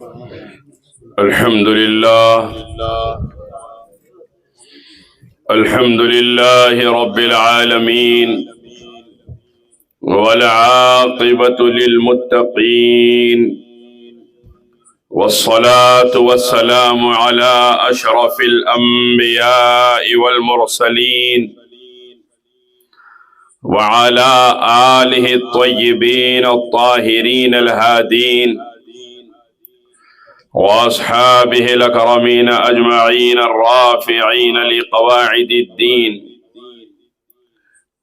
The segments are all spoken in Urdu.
الحمد لله رب العالمين، والعاقبة للمتقين، والصلاة والسلام على أشرف الأنبياء والمرسلين وعلى آله الطيبين الطاهرين الهادين وأصحابه الأكرمين أجمعين الرافعين لقواعد الدين.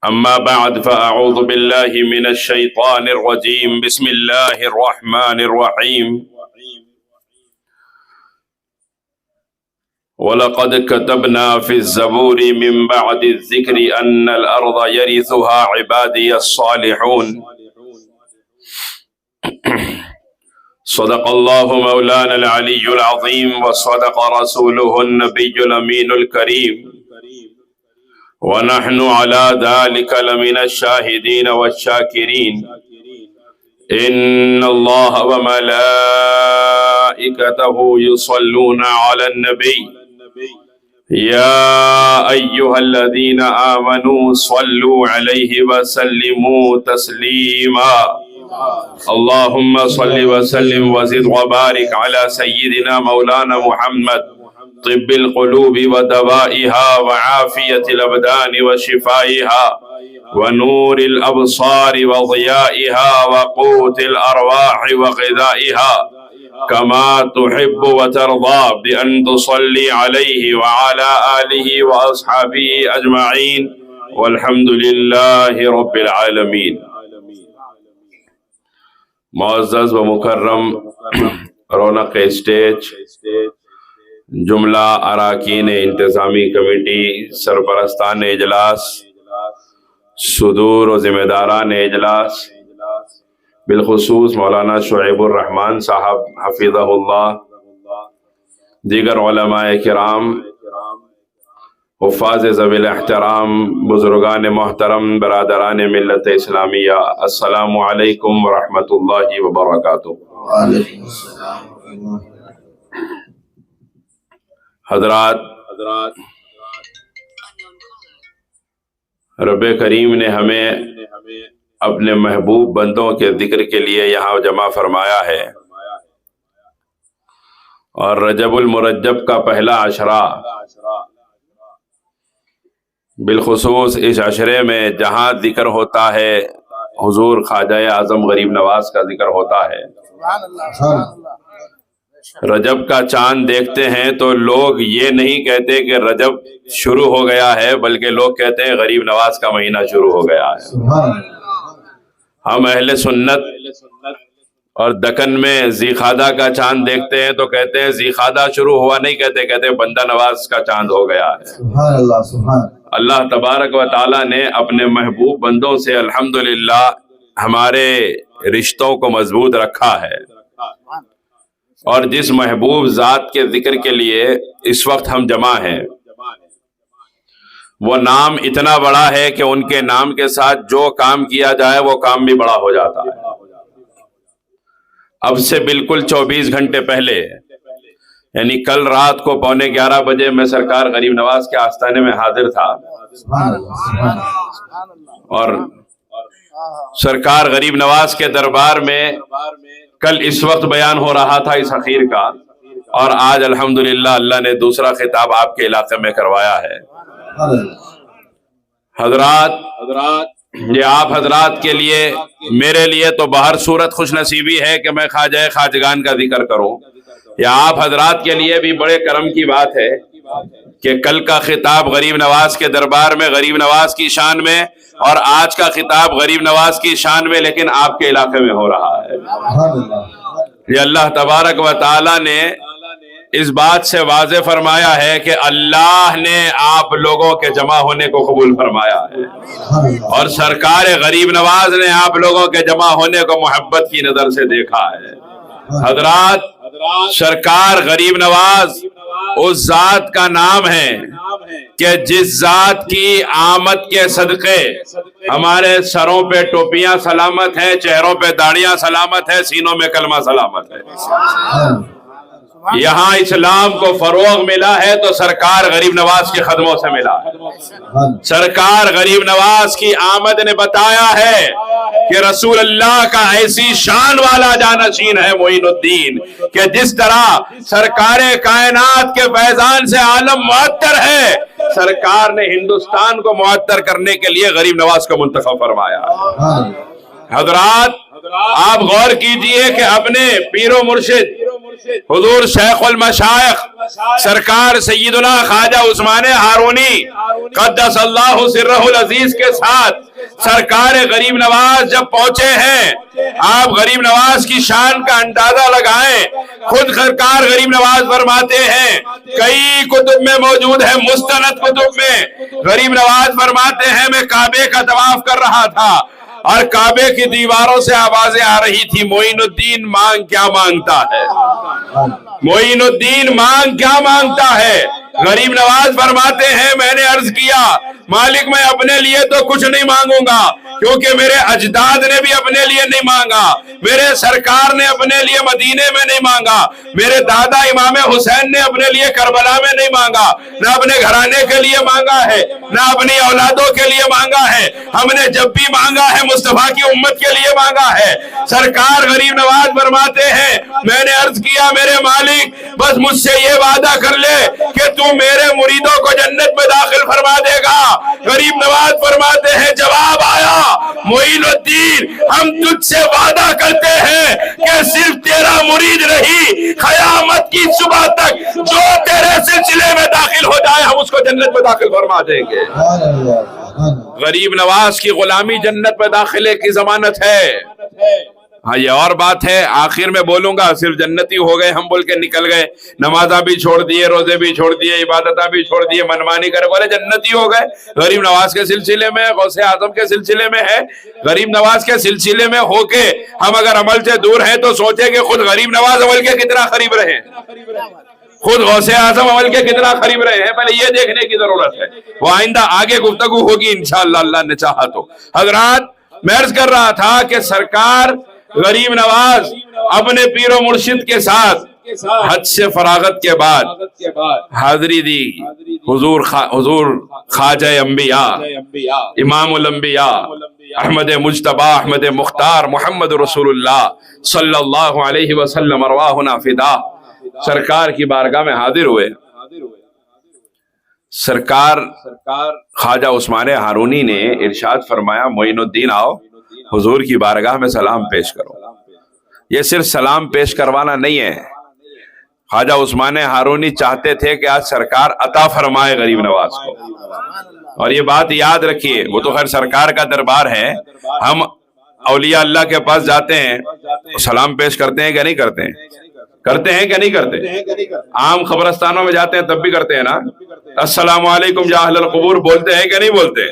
أما بعد، فأعوذ بالله من الشيطان الرجيم. بسم الله الرحمن الرحيم. وَلَقَدْ كَتَبْنَا فِي الزَّبُورِ مِنْ بَعْدِ الذِّكْرِ أَنَّ الْأَرْضَ يَرِثُهَا عِبَادِيَ الصَّالِحُونَ. صدق الله مولانا العلي العظيم، وصدق رسوله النبي الأمين الكريم، ونحن على ذلك لمن الشاهدين والشاكرين. إن الله وملائكته يصلون على النبي يا أيها الذين آمنوا صلوا عليه وسلموا تسليما. اللهم صل وسلم وزد وبارك على سيدنا مولانا محمد، طب القلوب ودوائها وعافية الأبدان وشفائها ونور الأبصار وضيائها وقوت الأرواح وغذائها، كما تحب وترضى بأن تصلي عليه وعلى آله وأصحابه أجمعين، والحمد لله رب العالمين. معزز و مکرم رونق اسٹیج، جملہ اراکین انتظامی کمیٹی، سرپرستان اجلاس، صدور و ذمہ داران اجلاس، بالخصوص مولانا شعیب الرحمان صاحب حفظہ اللہ، دیگر علماء کرام، حفاظ ذوی الاحترام، بزرگان محترم، برادران ملت اسلامیہ، السلام علیکم ورحمۃ اللہ وبرکاتہ۔ حضرات، رب کریم نے ہمیں اپنے محبوب بندوں کے ذکر کے لیے یہاں جمع فرمایا ہے، اور رجب المرجب کا پہلا عشرہ، بالخصوص اس عشرے میں جہاں ذکر ہوتا ہے حضور خواجہ اعظم غریب نواز کا ذکر ہوتا ہے، رجب کا چاند دیکھتے ہیں تو لوگ یہ نہیں کہتے کہ رجب شروع ہو گیا ہے، بلکہ لوگ کہتے ہیں غریب نواز کا مہینہ شروع ہو گیا ہے۔ ہم اہل سنت اور دکن میں ذیقعدہ کا چاند دیکھتے ہیں تو کہتے ہیں ذیقعدہ شروع ہوا، نہیں کہتے، کہتے ہیں بندہ نواز کا چاند ہو گیا ہے۔ اللہ تبارک و تعالیٰ نے اپنے محبوب بندوں سے الحمدللہ ہمارے رشتوں کو مضبوط رکھا ہے، اور جس محبوب ذات کے ذکر کے لیے اس وقت ہم جمع ہیں، وہ نام اتنا بڑا ہے کہ ان کے نام کے ساتھ جو کام کیا جائے وہ کام بھی بڑا ہو جاتا ہے۔ اب سے بالکل 24 گھنٹے پہلے، یعنی کل رات کو 11:15 بجے میں سرکار غریب نواز کے آستانے میں حاضر تھا، اور سرکار غریب نواز کے دربار میں کل اس وقت بیان ہو رہا تھا اس اخیر کا، اور آج الحمدللہ اللہ نے دوسرا خطاب آپ کے علاقے میں کروایا ہے۔ حضرات، یہ آپ حضرات کے لیے، میرے لیے تو بہر صورت خوش نصیبی ہے کہ میں خواجہ خواجگان کا ذکر کروں، یا آپ حضرات کے لیے بھی بڑے کرم کی بات ہے کہ کل کا خطاب غریب نواز کے دربار میں غریب نواز کی شان میں، اور آج کا خطاب غریب نواز کی شان میں، لیکن آپ کے علاقے میں ہو رہا ہے۔ یہ اللہ تبارک و تعالیٰ نے اس بات سے واضح فرمایا ہے کہ اللہ نے آپ لوگوں کے جمع ہونے کو قبول فرمایا ہے، اور سرکار غریب نواز نے آپ لوگوں کے جمع ہونے کو محبت کی نظر سے دیکھا ہے۔ حضرات، سرکار غریب نواز اس ذات کا نام ہے کہ جس ذات کی آمد کے صدقے ہمارے سروں پہ ٹوپیاں سلامت ہیں، چہروں پہ داڑیاں سلامت ہیں، سینوں میں کلمہ سلامت ہے۔ یہاں اسلام کو فروغ ملا ہے تو سرکار غریب نواز کے قدموں سے ملا ہے۔ سرکار غریب نواز کی آمد نے بتایا ہے کہ رسول اللہ کا ایسی شان والا جانشین ہے معین الدین کہ جس طرح سرکار کائنات کے فیضان سے عالم معطر ہے، سرکار نے ہندوستان کو معطر کرنے کے لیے غریب نواز کو منتخب فرمایا۔ حضرات آپ غور کیجئے کہ اپنے پیر و مرشد حضور شیخ المشائخ سرکار سیدنا خواجہ عثمان ہارونی قدس اللہ سرہ العزیز کے ساتھ سرکار غریب نواز جب پہنچے ہیں، آپ غریب نواز کی شان کا اندازہ لگائیں۔ خود سرکار غریب نواز فرماتے ہیں، کئی کتب میں موجود ہے، مستند کتب میں غریب نواز فرماتے ہیں میں کعبے کا طواف کر رہا تھا اور کعبے کی دیواروں سے آوازیں آ رہی تھی، معین الدین مانگ کیا مانگتا ہے، معین الدین مانگ کیا مانگتا ہے۔ غریب نواز فرماتے ہیں میں نے عرض کیا مالک میں اپنے لیے تو کچھ نہیں مانگوں گا، کیونکہ میرے اجداد نے بھی اپنے لیے نہیں مانگا، میرے سرکار نے اپنے لیے مدینے میں نہیں مانگا، میرے دادا امام حسین نے اپنے لیے کربلا میں نہیں مانگا، نہ اپنے گھرانے کے لیے مانگا ہے، نہ اپنی اولادوں کے لیے مانگا ہے، ہم نے جب بھی مانگا ہے مصطفیٰ کی امت کے لیے مانگا ہے۔ سرکار غریب نواز فرماتے ہیں میں نے عرض کیا میرے مالک بس مجھ سے یہ وعدہ کر لے کہ تو میرے مریدوں کو جنت میں داخل فرما دے گا۔ غریب نواز فرماتے ہیں جواب آیا معین الدین ہم تجھ سے وعدہ کرتے ہیں کہ صرف تیرا مرید رہی قیامت کی صبح تک جو تیرے سلسلے میں داخل ہو جائے ہم اس کو جنت میں داخل فرما دیں گے۔ غریب نواز کی غلامی جنت میں داخلے کی ضمانت ہے۔ ہاں یہ اور بات ہے، آخر میں بولوں گا صرف جنتی ہو گئے ہم بول کے نکل گئے، نمازہ بھی چھوڑ دیے، روزے بھی چھوڑ دیے، عبادتہ بھی چھوڑ دیے، منمانی کرے بولے جنتی ہو گئے۔ غریب نواز کے سلسلے میں، غوث اعظم کے سلسلے میں ہے، غریب نواز کے سلسلے میں ہو کے ہم اگر عمل سے دور ہیں تو سوچیں کہ خود غریب نواز عمل کے کتنا قریب رہے، خود غوث اعظم عمل کے کتنا قریب رہے ہیں، پہلے یہ دیکھنے کی ضرورت ہے۔ وہ آئندہ آگے گفتگو ہوگی انشاءاللہ اللہ نے چاہا تو۔ حضرات میں عرض کر رہا تھا کہ سرکار غریب نواز اپنے پیر و مرشد کے ساتھ حج سے فراغت کے بعد حاضری دی حضور خواجہ انبیاء امام الانبیاء احمد مجتبی احمد مختار محمد رسول اللہ صلی اللہ علیہ وسلم ارواحنا فدا سرکار کی بارگاہ میں حاضر ہوئے۔ سرکار خواجہ عثمان ہارونی نے ارشاد فرمایا معین الدین آؤ حضور کی بارگاہ میں سلام پیش کرو۔ یہ صرف سلام پیش کروانا نہیں ہے، خواجہ عثمان ہارونی چاہتے تھے کہ آج سرکار عطا فرمائے غریب نواز کو، اور یہ بات یاد رکھیے وہ تو خیر سرکار کا دربار ہے، ہم اولیاء اللہ کے پاس جاتے ہیں سلام پیش کرتے ہیں کہ نہیں کرتے ہیں، کرتے ہیں کہ نہیں کرتے؟ عام قبرستانوں میں جاتے ہیں تب بھی کرتے ہیں نا، السلام علیکم یا اہل القبور بولتے ہیں کہ نہیں بولتے؟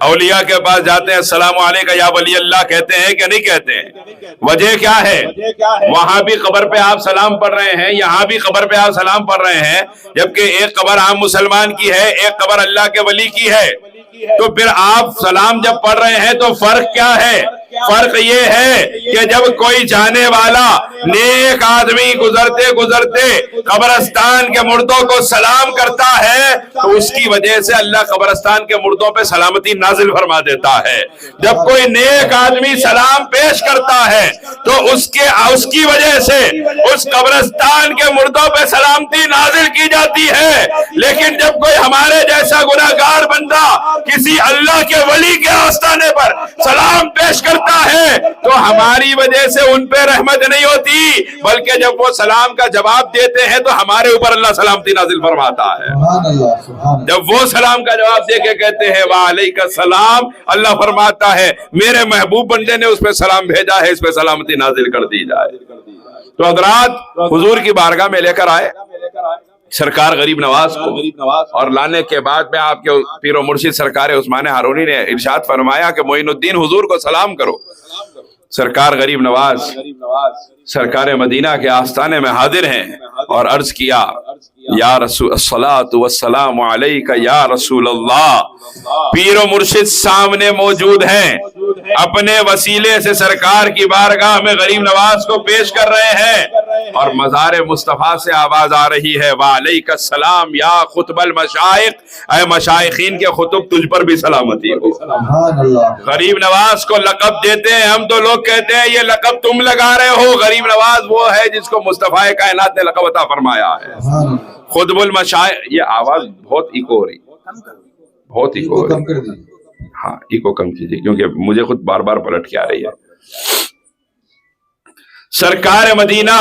اولیاء کے پاس جاتے ہیں السلام علیکم یا ولی اللہ کہتے ہیں کہ نہیں کہتے ہیں؟ وجہ کیا ہے؟ وہاں بھی قبر پہ آپ سلام پڑھ رہے ہیں، یہاں بھی قبر پہ آپ سلام پڑھ رہے ہیں، جبکہ ایک قبر عام مسلمان کی ہے، ایک قبر اللہ کے ولی کی ہے، تو پھر آپ سلام جب پڑھ رہے ہیں تو فرق کیا ہے؟ فرق یہ ہے کہ جب کوئی جانے والا نیک آدمی گزرتے گزرتے قبرستان کے مردوں کو سلام کرتا ہے تو اس کی وجہ سے اللہ قبرستان کے مردوں پہ سلامتی نازل فرما دیتا ہے۔ جب کوئی نیک آدمی سلام پیش کرتا ہے تو اس کی وجہ سے اس قبرستان کے مردوں پہ سلامتی نازل کی جاتی ہے۔ لیکن جب کوئی ہمارے جیسا گناہگار بندہ کسی اللہ کے ولی کے آستانے پر سلام پیش کرتا ہے تو ہماری وجہ سے ان پہ رحمت نہیں ہوتی، بلکہ جب وہ سلام کا جواب دیتے ہیں تو ہمارے اوپر اللہ سلامتی نازل فرماتا ہے۔ جب وہ سلام کا جواب دے کے کہتے ہیں وعلیک السلام، اللہ فرماتا ہے میرے محبوب بندے نے اس پہ سلام بھیجا ہے، اس پہ سلامتی نازل کر دی جائے۔ تو حضرات حضور کی بارگاہ میں لے کر آئے سرکار غریب نواز کو، اور لانے کے بعد میں آپ کے پیر و مرشد سرکار عثمان ہارونی نے ارشاد فرمایا کہ معین الدین حضور کو سلام کرو۔ سرکار غریب نواز سرکار مدینہ کے آستانے میں حاضر ہیں اور عرض کیا یا رسول الصلاۃ والسلام علیک یا رسول اللہ. پیر و مرشد سامنے موجود ہیں، اپنے وسیلے سے سرکار کی بارگاہ میں غریب نواز کو پیش کر رہے ہیں، اور مزار مصطفیٰ سے آواز آ رہی ہے وعلیک السلام یا خطب المشائخ، اے مشائخین کے خطب تجھ پر بھی سلامتی ہو. غریب نواز کو لقب دیتے ہیں، ہم تو لوگ کہتے ہیں یہ لقب تم لگا رہے ہو. غریب نواز وہ ہے جس کو مصطفیٰ کائنات نے لقب عطا فرمایا ہے خطب المشائخ. یہ آواز بہت ایکو ہو رہی، بہت ایکو ہو رہی. ہاں ایکو کم کیجیے کیونکہ مجھے خود بار بار پلٹ کے آ رہی ہے. سرکار مدینہ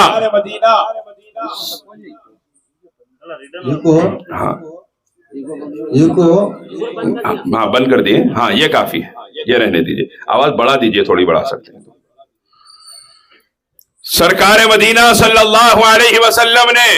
ہاں بند کر دیے. ہاں یہ کافی ہے، یہ رہنے دیجیے. آواز بڑھا دیجیے، تھوڑی بڑھا سکتے ہیں. سرکار مدینہ صلی اللہ علیہ وسلم نے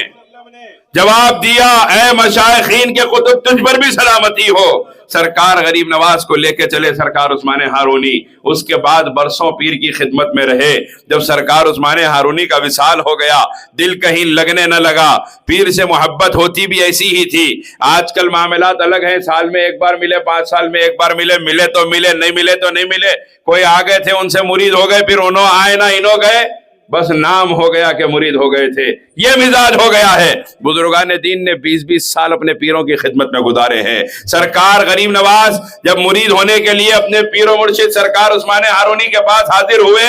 جواب دیا اے مشائخین کے قطب تجھ پر بھی سلامتی ہو. سرکار غریب نواز کو لے کے چلے سرکار عثمان ہارونی. اس کے بعد برسوں پیر کی خدمت میں رہے. جب سرکار عثمان ہارونی کا وصال ہو گیا دل کہیں لگنے نہ لگا. پیر سے محبت ہوتی بھی ایسی ہی تھی. آج کل معاملات الگ ہیں، سال میں ایک بار ملے، 5 سال میں ایک بار ملے، ملے تو ملے، نہیں ملے تو نہیں ملے. کوئی آ گئے تھے ان سے مرید ہو گئے، پھر انہوں آئے نہ انہوں گئے، بس نام ہو گیا کہ مرید ہو گئے تھے. یہ مزاج ہو گیا ہے. بزرگان دین نے 20-20 سال اپنے پیروں کی خدمت میں گزارے ہیں. سرکار غریب نواز جب مرید ہونے کے لیے اپنے پیر و مرشد سرکار عثمان ہارونی کے پاس حاضر ہوئے،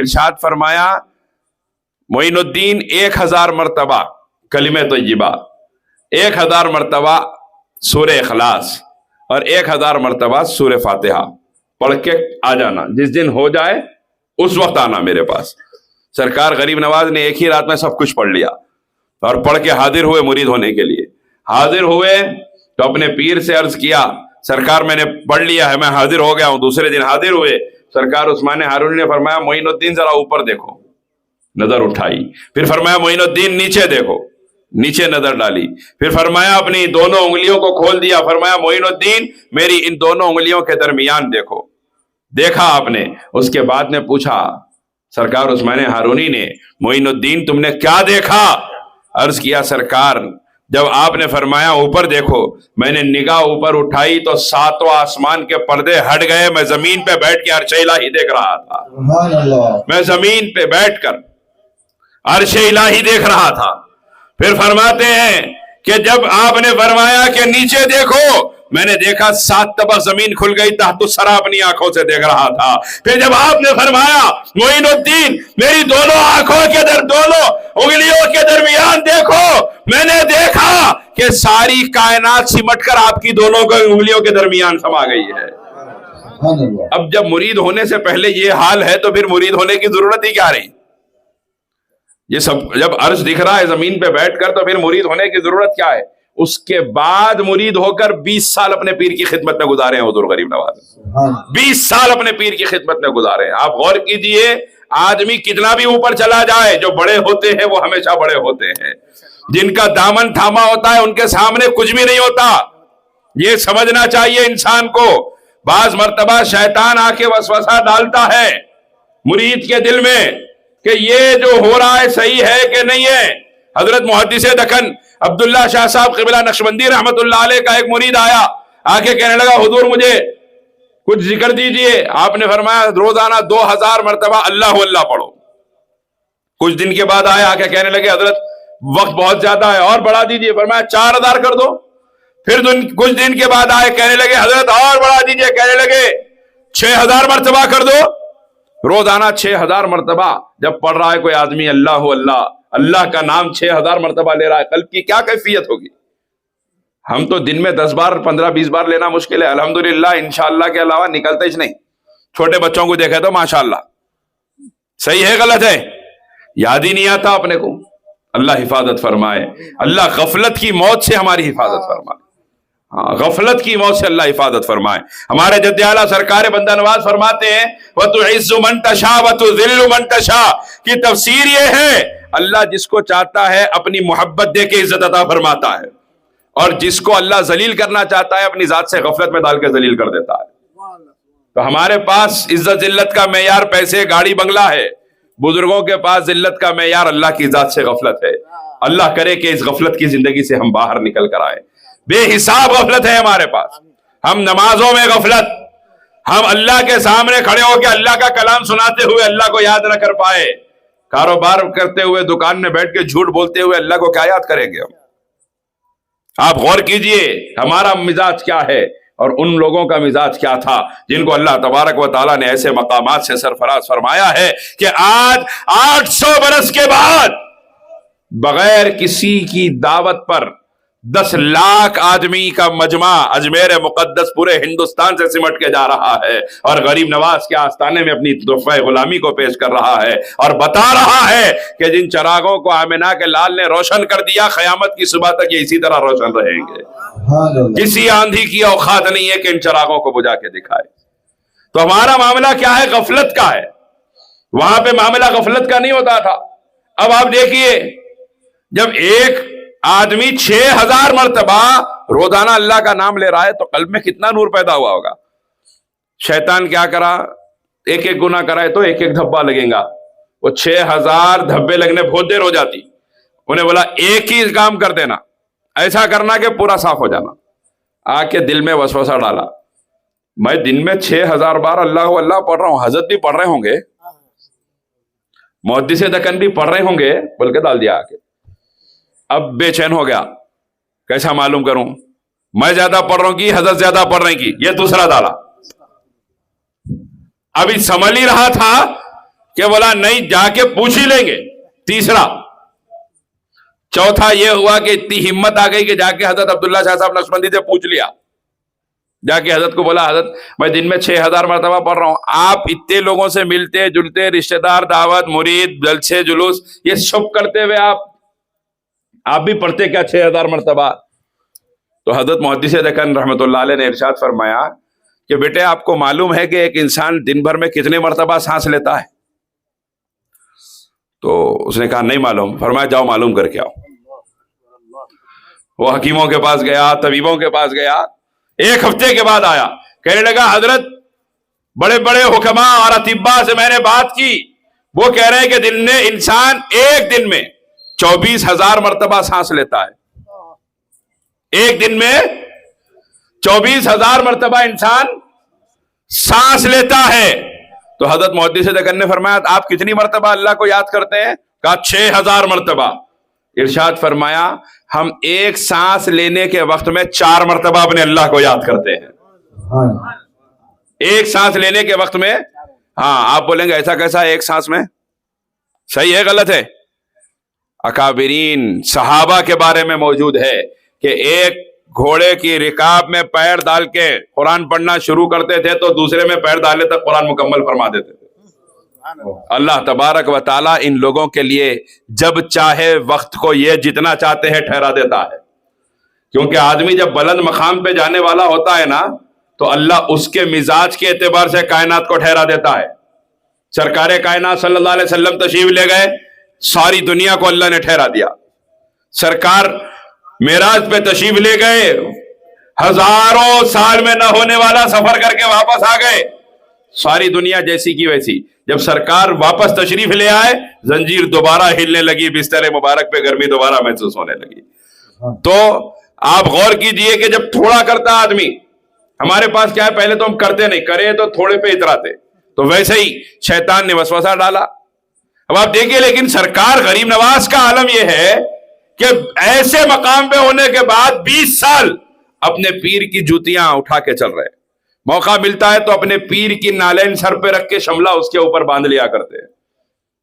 ارشاد فرمایا معین الدین 1000 مرتبہ کلمہ طیبہ، 1000 مرتبہ سورہ اخلاص اور 1000 مرتبہ سورہ فاتحہ پڑھ کے آ جانا. جس دن ہو جائے اس وقت آنا میرے پاس. سرکار غریب نواز نے ایک ہی رات میں سب کچھ پڑھ لیا اور پڑھ کے حاضر ہوئے مرید ہونے کے لیے. حاضر ہوئے تو اپنے پیر سے عرض کیا سرکار میں نے پڑھ لیا ہے، میں حاضر ہو گیا ہوں. دوسرے دن حاضر ہوئے، سرکار عثمان ہارونی نے فرمایا معین الدین ذرا اوپر دیکھو. نظر اٹھائی. پھر فرمایا معین الدین نیچے دیکھو. نیچے نظر ڈالی. پھر فرمایا اپنی دونوں انگلیوں کو کھول دیا. فرمایا معین الدین میری ان دونوں انگلیوں کے درمیان دیکھو. دیکھا آپ نے. اس کے بعد نے پوچھا سرکار عثمان ہارونی نے معین الدین تم نے کیا دیکھا؟ عرض کیا سرکار جب آپ نے فرمایا اوپر دیکھو، میں نے نگاہ اوپر اٹھائی تو 7 آسمان کے پردے ہٹ گئے. میں زمین پہ بیٹھ کے عرش الہی دیکھ رہا تھا. میں زمین پہ بیٹھ کر عرش الہی دیکھ رہا تھا. پھر فرماتے ہیں کہ جب آپ نے فرمایا کہ نیچے دیکھو، میں نے دیکھا 7 طبق زمین کھل گئی، تحت الثری اپنی آنکھوں سے دیکھ رہا تھا. پھر جب آپ نے فرمایا معین الدین میری دونوں آنکھوں کے دونوں انگلیوں کے درمیان دیکھو، میں نے دیکھا کہ ساری کائنات سمٹ کر آپ کی دونوں انگلیوں کے درمیان سما گئی ہے. اب جب مرید ہونے سے پہلے یہ حال ہے تو پھر مرید ہونے کی ضرورت ہی کیا رہی؟ یہ سب جب عرش دکھ رہا ہے زمین پہ بیٹھ کر تو پھر مرید ہونے کی ضرورت کیا ہے؟ اس کے بعد مرید ہو کر 20 سال اپنے پیر کی خدمت میں گزارے ہیں حضور غریب نواز. 20 سال اپنے پیر کی خدمت میں گزارے ہیں. آپ غور کیجئے آدمی کتنا بھی اوپر چلا جائے، جو بڑے ہوتے ہیں وہ ہمیشہ بڑے ہوتے ہیں. جن کا دامن تھاما ہوتا ہے ان کے سامنے کچھ بھی نہیں ہوتا. یہ سمجھنا چاہیے انسان کو. بعض مرتبہ شیطان آ کے وسوسہ ڈالتا ہے مرید کے دل میں کہ یہ جو ہو رہا ہے صحیح ہے کہ نہیں ہے. حضرت محدث دکن عبداللہ شاہ صاحب قبلہ نقشبندی رحمت اللہ علیہ کا ایک مرید آیا، آ کے کہنے لگا حضور مجھے کچھ ذکر دیجئے. آپ نے فرمایا روزانہ 2000 مرتبہ اللہ اللہ پڑھو. کچھ دن کے بعد آیا، آ کے کہنے لگے حضرت وقت بہت زیادہ ہے اور بڑھا دیجئے. فرمایا 4000 کر دو. پھر کچھ دن کے بعد آئے، کہنے لگے حضرت اور بڑھا دیجئے. کہنے لگے 6000 مرتبہ کر دو. روزانہ 6000 مرتبہ جب پڑھ رہا ہے کوئی آدمی اللہ اللہ، اللہ کا نام 6000 مرتبہ لے رہا ہے، قلب کی کیا کیفیت ہوگی؟ ہم تو دن میں 10 بار 15-20 بار لینا مشکل ہے. الحمدللہ انشاءاللہ کے علاوہ نکلتے ہی نہیں. چھوٹے بچوں کو دیکھے تو ماشاءاللہ. صحیح ہے غلط ہے؟ یاد ہی نہیں آتا اپنے کو. اللہ حفاظت فرمائے. اللہ غفلت کی موت سے ہماری حفاظت فرمائے. ہاں غفلت کی موت سے اللہ حفاظت فرمائے. ہمارے جد اعلیٰ سرکار بندہ نواز فرماتے ہیں وَتُعِزُّ مَن تَشَاءُ وَتُذِلُّ مَن تَشَاءُ کی تفسیر یہ ہے اللہ جس کو چاہتا ہے اپنی محبت دے کے عزت عطا فرماتا ہے، اور جس کو اللہ ذلیل کرنا چاہتا ہے اپنی ذات سے غفلت میں ڈال کے ذلیل کر دیتا ہے. تو ہمارے پاس عزت ذلت کا معیار پیسے گاڑی بنگلہ ہے، بزرگوں کے پاس ذلت کا معیار اللہ کی ذات سے غفلت ہے. اللہ کرے کہ اس غفلت کی زندگی سے ہم باہر نکل کر آئے. بے حساب غفلت ہے ہمارے پاس. ہم نمازوں میں غفلت, ہم اللہ کے سامنے کھڑے ہو کے اللہ کا کلام سناتے ہوئے اللہ کو یاد نہ کر پائے. کاروبار کرتے ہوئے دکان میں بیٹھ کے جھوٹ بولتے ہوئے اللہ کو کیا یاد کریں گے ہم؟ آپ غور کیجئے ہمارا مزاج کیا ہے اور ان لوگوں کا مزاج کیا تھا جن کو اللہ تبارک و تعالیٰ نے ایسے مقامات سے سرفراز فرمایا ہے کہ آج 800 برس کے بعد بغیر کسی کی دعوت پر 10 لاکھ آدمی کا مجمع اجمیر مقدس پورے ہندوستان سے سمٹ کے جا رہا ہے اور غریب نواز کے آستانے میں اپنی تحفہ غلامی کو پیش کر رہا ہے اور بتا رہا ہے کہ جن چراغوں کو آمنہ کے لال نے روشن کر دیا قیامت کی صبح تک یہ اسی طرح روشن رہیں گے. کسی آندھی کی اوقات نہیں ہے کہ ان چراغوں کو بجھا کے دکھائے. تو ہمارا معاملہ کیا ہے؟ غفلت کا ہے. وہاں پہ معاملہ غفلت کا نہیں ہوتا تھا. اب آپ دیکھیے جب ایک آدمی 6000 مرتبہ روزانہ اللہ کا نام لے رہا ہے تو قلب میں کتنا نور پیدا ہوا ہوگا. شیطان کیا کرا؟ ایک ایک گناہ کرائے تو ایک ایک دھبا لگیں گا. وہ 6000 دھبے لگنے بہت دیر ہو جاتی. انہیں بولا ایک ہی کام کر دینا, ایسا کرنا کہ پورا صاف ہو جانا. آ کے دل میں وسوسہ ڈالا, میں دن میں 6000 بار اللہ اللہ پڑھ رہا ہوں. حضرت بھی پڑھ رہے ہوں گے, محدث دکن بھی پڑھ رہے ہوں گے, بول کے ڈال دیا آ کے. اب بے چین ہو گیا, کیسا معلوم کروں میں زیادہ پڑھ رہا ہوں کہ حضرت زیادہ پڑھ رہے ہیں کی. یہ دوسرا ڈالا. ابھی سمجھ ہی رہا تھا کہ بولا نہیں جا کے پوچھ ہی لیں گے. تیسرا. چوتھا یہ ہوا کہ اتنی ہمت آ گئی کہ جا کے حضرت عبداللہ شاہ صاحب نقشبندی سے پوچھ لیا. جا کے حضرت کو بولا حضرت میں دن میں 6000 مرتبہ پڑھ رہا ہوں, آپ اتنے لوگوں سے ملتے جلتے, رشتہ دار, دعوت, مرید, جلسے, جلوس, یہ سب کرتے ہوئے آپ بھی پڑھتے کیا 6000 مرتبہ؟ تو حضرت محدث دکن رحمۃ اللہ علیہ نے ارشاد فرمایا کہ بیٹے آپ کو معلوم ہے کہ ایک انسان دن بھر میں کتنے مرتبہ سانس لیتا ہے؟ تو اس نے کہا نہیں معلوم. فرمایا جاؤ معلوم کر کے آؤ. وہ حکیموں کے پاس گیا, طبیبوں کے پاس گیا. 1 ہفتے کے بعد آیا, کہنے لگا حضرت بڑے بڑے حکماء اور اطباء سے میں نے بات کی, وہ کہہ رہے ہیں کہ دن میں انسان ایک دن میں 24000 مرتبہ سانس لیتا ہے. ایک دن میں 24000 مرتبہ انسان سانس لیتا ہے. تو حضرت محدث دکن نے فرمایا آپ کتنی مرتبہ اللہ کو یاد کرتے ہیں؟ کہا 6000 مرتبہ. ارشاد فرمایا ہم ایک سانس لینے کے وقت میں 4 مرتبہ اپنے اللہ کو یاد کرتے ہیں. ایک سانس لینے کے وقت میں. ہاں آپ بولیں گے ایسا کیسا ایک سانس میں؟ صحیح ہے غلط ہے؟ اکابرین صحابہ کے بارے میں موجود ہے کہ ایک گھوڑے کی رکاب میں پیر ڈال کے قرآن پڑھنا شروع کرتے تھے تو دوسرے میں پیر ڈالے تک قرآن مکمل فرما دیتے تھے. اللہ تبارک و تعالیٰ ان لوگوں کے لیے جب چاہے وقت کو یہ جتنا چاہتے ہیں ٹھہرا دیتا ہے. کیونکہ آدمی جب بلند مقام پہ جانے والا ہوتا ہے نا تو اللہ اس کے مزاج کے اعتبار سے کائنات کو ٹھہرا دیتا ہے. سرکار کائنات صلی اللہ علیہ وسلم تشریف لے گئے, ساری دنیا کو اللہ نے ٹھہرا دیا. سرکار معراج پہ تشریف لے گئے, ہزاروں سال میں نہ ہونے والا سفر کر کے واپس آ گئے, ساری دنیا جیسی کی ویسی. جب سرکار واپس تشریف لے آئے زنجیر دوبارہ ہلنے لگی, بستر مبارک پہ گرمی دوبارہ محسوس ہونے لگی. تو آپ غور کیجئے کہ جب تھوڑا کرتا آدمی, ہمارے پاس کیا ہے پہلے تو ہم کرتے نہیں, کرے تو تھوڑے پہ اتراتے, تو ویسے ہی شیطان نے وسوسہ ڈالا. اب آپ دیکھیے لیکن سرکار غریب نواز کا عالم یہ ہے کہ ایسے مقام پہ ہونے کے بعد 20 سال اپنے پیر کی جوتیاں اٹھا کے چل رہے. موقع ملتا ہے تو اپنے پیر کی نالین سر پہ رکھ کے شملہ اس کے اوپر باندھ لیا کرتے ہیں.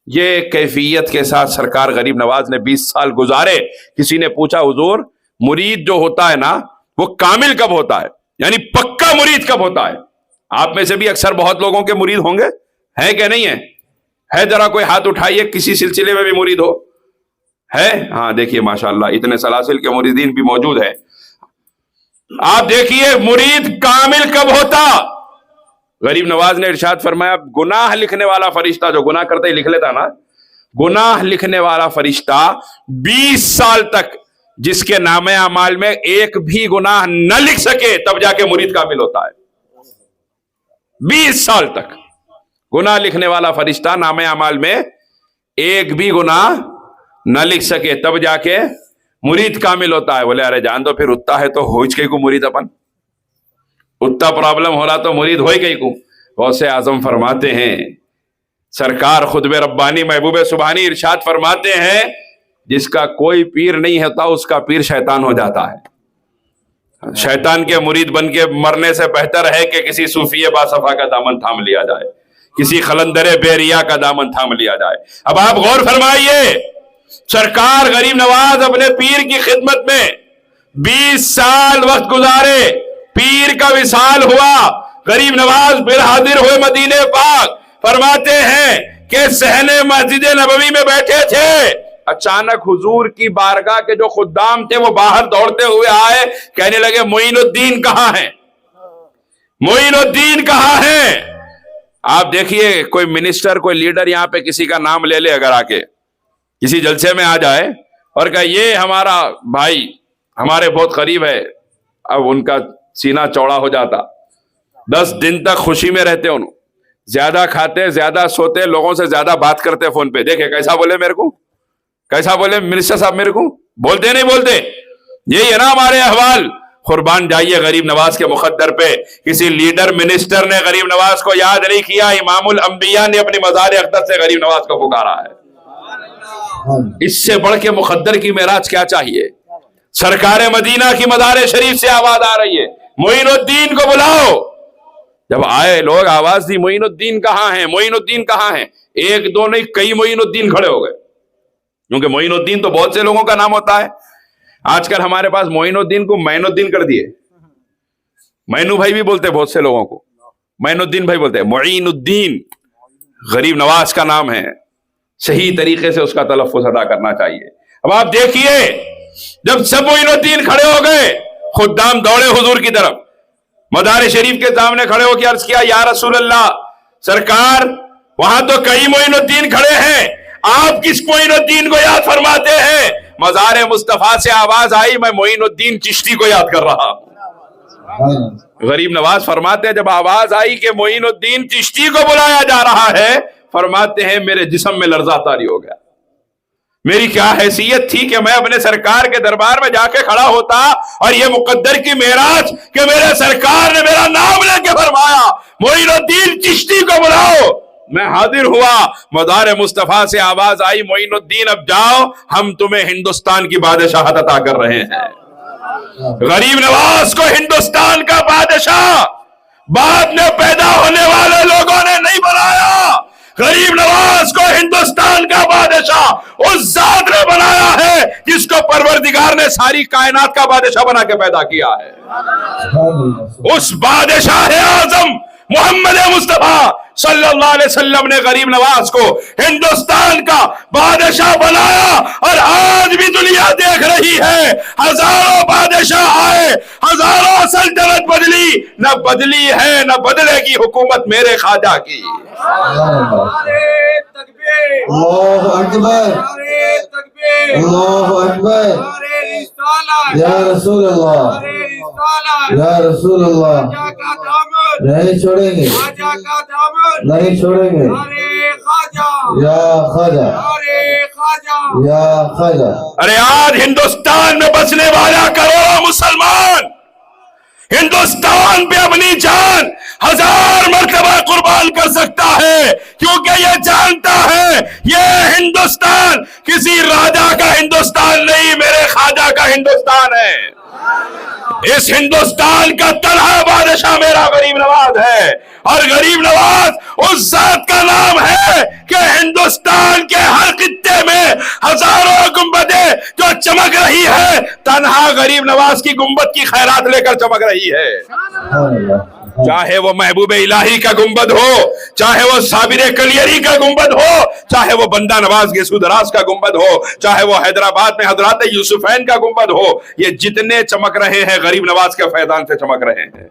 یہ کیفیت کے ساتھ سرکار غریب نواز نے 20 سال گزارے. کسی نے پوچھا حضور مرید جو ہوتا ہے نا وہ کامل کب ہوتا ہے, یعنی پکا مرید کب ہوتا ہے؟ آپ میں سے بھی اکثر بہت لوگوں کے مرید ہوں گے, ہیں کہ نہیں ہے ذرا کوئی ہاتھ اٹھائیے کسی سلسلے میں بھی مرید ہو. ہے؟ ہاں دیکھیے ماشاءاللہ اتنے سلاسل کے مریدین بھی موجود ہیں. آپ دیکھیے مرید کامل کب ہوتا؟ غریب نواز نے ارشاد فرمایا گناہ لکھنے والا فرشتہ جو گناہ کرتے ہی لکھ لیتا نا, گناہ لکھنے والا فرشتہ 20 سال تک جس کے نام اعمال میں ایک بھی گناہ نہ لکھ سکے تب جا کے مرید کامل ہوتا ہے. 20 سال تک گناہ لکھنے والا فرشتہ نام اعمال میں ایک بھی گناہ نہ لکھ سکے تب جا کے مرید کامل ہوتا ہے. بولے ارے جان دو پھر اتتا ہے تو ہوئی کئی کو مرید اپن, اتنا پرابلم ہو رہا تو مرید ہوئی کئی کو. غوث اعظم فرماتے ہیں, سرکار خطب ربانی محبوب سبحانی ارشاد فرماتے ہیں, جس کا کوئی پیر نہیں ہوتا اس کا پیر شیطان ہو جاتا ہے. شیطان کے مرید بن کے مرنے سے بہتر ہے کہ کسی صوفی باصفا کا دامن تھام لیا جائے, کسی خلندر بیریا کا دامن تھام لیا جائے. اب آپ غور فرمائیے, سرکار غریب نواز اپنے پیر کی خدمت میں 20 سال وقت گزارے, پیر کا وصال ہوا, غریب نواز پھر حاضر ہوئے مدینے پاک. فرماتے ہیں کہ صحن مسجد نبوی میں بیٹھے تھے, اچانک حضور کی بارگاہ کے جو خدام تھے وہ باہر دوڑتے ہوئے آئے, کہنے لگے معین الدین کہاں ہے, معین الدین کہاں ہے. آپ دیکھیے کوئی منسٹر کوئی لیڈر یہاں پہ کسی کا نام لے لے, اگر آ کے کسی جلسے میں آ جائے اور کہا یہ ہمارا بھائی ہمارے بہت قریب ہے, اب ان کا سینہ چوڑا ہو جاتا. 10 دن تک خوشی میں رہتے, انہوں زیادہ کھاتے زیادہ سوتے, لوگوں سے زیادہ بات کرتے فون پہ. دیکھے کیسا بولے میرے کو, کیسا بولے منسٹر صاحب میرے کو, بولتے نہیں بولتے. یہی ہے نا ہمارے احوال. قربان جائیے غریب نواز کے مقدر پہ. کسی لیڈر منسٹر نے غریب نواز کو یاد نہیں کیا, امام الانبیاء نے اپنی مزار اقدس سے غریب نواز کو پکارا ہے. اس سے بڑھ کے مقدر کی معراج کیا چاہیے. سرکار مدینہ کی مزار شریف سے آواز آ رہی ہے, معین الدین کو بلاؤ. جب آئے لوگ آواز دی, معین الدین کہاں ہیں, معین الدین کہاں ہیں. ایک دو نہیں کئی معین الدین کھڑے ہو گئے, کیونکہ معین الدین تو بہت سے لوگوں کا نام ہوتا ہے. آج کل ہمارے پاس معین الدین کو معین الدین کر دیے. مینو بھائی بھی بولتے بہت سے لوگوں کو, معین الدین بھائی بولتے. معین الدین غریب نواز کا نام ہے, صحیح طریقے سے اس کا تلفظ ادا کرنا چاہیے. اب آپ دیکھیے جب سب معین الدین کھڑے ہو گئے, خدام دوڑے حضور کی طرف, مزار شریف کے سامنے کھڑے ہو کے عرض کیا یا رسول اللہ, سرکار وہاں تو کئی معین الدین کھڑے ہیں, آپ کس معین الدین کو یاد فرماتے ہیں. مزار مصطفیٰ سے آواز آئی, میں معین الدین چشتی کو یاد کر رہا ہوں. غریب نواز فرماتے ہیں جب آواز آئی کہ معین الدین چشتی کو بلایا جا رہا ہے, فرماتے ہیں میرے جسم میں لرزہ طاری ہو گیا. میری کیا حیثیت تھی کہ میں اپنے سرکار کے دربار میں جا کے کھڑا ہوتا, اور یہ مقدر کی معراج کہ میرے سرکار نے میرا نام لے کے فرمایا معین الدین چشتی کو بلاؤ. میں حاضر ہوا, مزار مصطفیٰ سے آواز آئی معین الدین اب جاؤ, ہم تمہیں ہندوستان کی بادشاہت عطا کر رہے ہیں. غریب نواز کو ہندوستان کا بادشاہ بعد میں پیدا ہونے والے لوگوں نے نہیں بنایا, غریب نواز کو ہندوستان کا بادشاہ اس ذات نے بنایا ہے جس کو پروردگار نے ساری کائنات کا بادشاہ بنا کے پیدا کیا ہے. اس بادشاہ اعظم محمد مصطفیٰ صلی اللہ علیہ وسلم نے غریب نواز کو ہندوستان کا بادشاہ بنایا, اور آج بھی دنیا دیکھ رہی ہے. ہزاروں بادشاہ آئے, ہزاروں سلطنت بدلی, نہ بدلی ہے نہ بدلے گی حکومت میرے خواجہ کی. اللہ اکبر, اللہ اکبر, یا رسول اللہ, یا رسول اللہ. نہیں چھوڑیں گے, نہیں چھوڑیں گے, یا خواجہ, یا خواجہ. ارے آج ہندوستان میں بسنے والا کروڑوں مسلمان ہندوستان پہ اپنی جان 1000 مرتبہ قربان کر سکتا ہے, کیونکہ یہ جانتا ہے یہ ہندوستان کسی راجہ کا ہندوستان نہیں, میرے خواجہ کا ہندوستان ہے. اس ہندوستان کا تنہا بادشاہ میرا غریب نواز ہے, اور غریب نواز اس ذات کا نام ہے کہ ہندوستان کے ہر خطے میں ہزاروں گنبدیں جو چمک رہی ہے, تنہا غریب نواز کی گنبد کی خیرات لے کر چمک رہی ہے. چاہے وہ محبوب الہی کا گنبد ہو, چاہے وہ صابر کلیری کا گنبد ہو, چاہے وہ بندہ نواز گیسو دراز کا گنبد ہو, چاہے وہ حیدرآباد میں حضرات یوسفین کا گنبد ہو, یہ جتنے چمک رہے ہیں غریب نواز کے فیضان سے چمک رہے ہیں,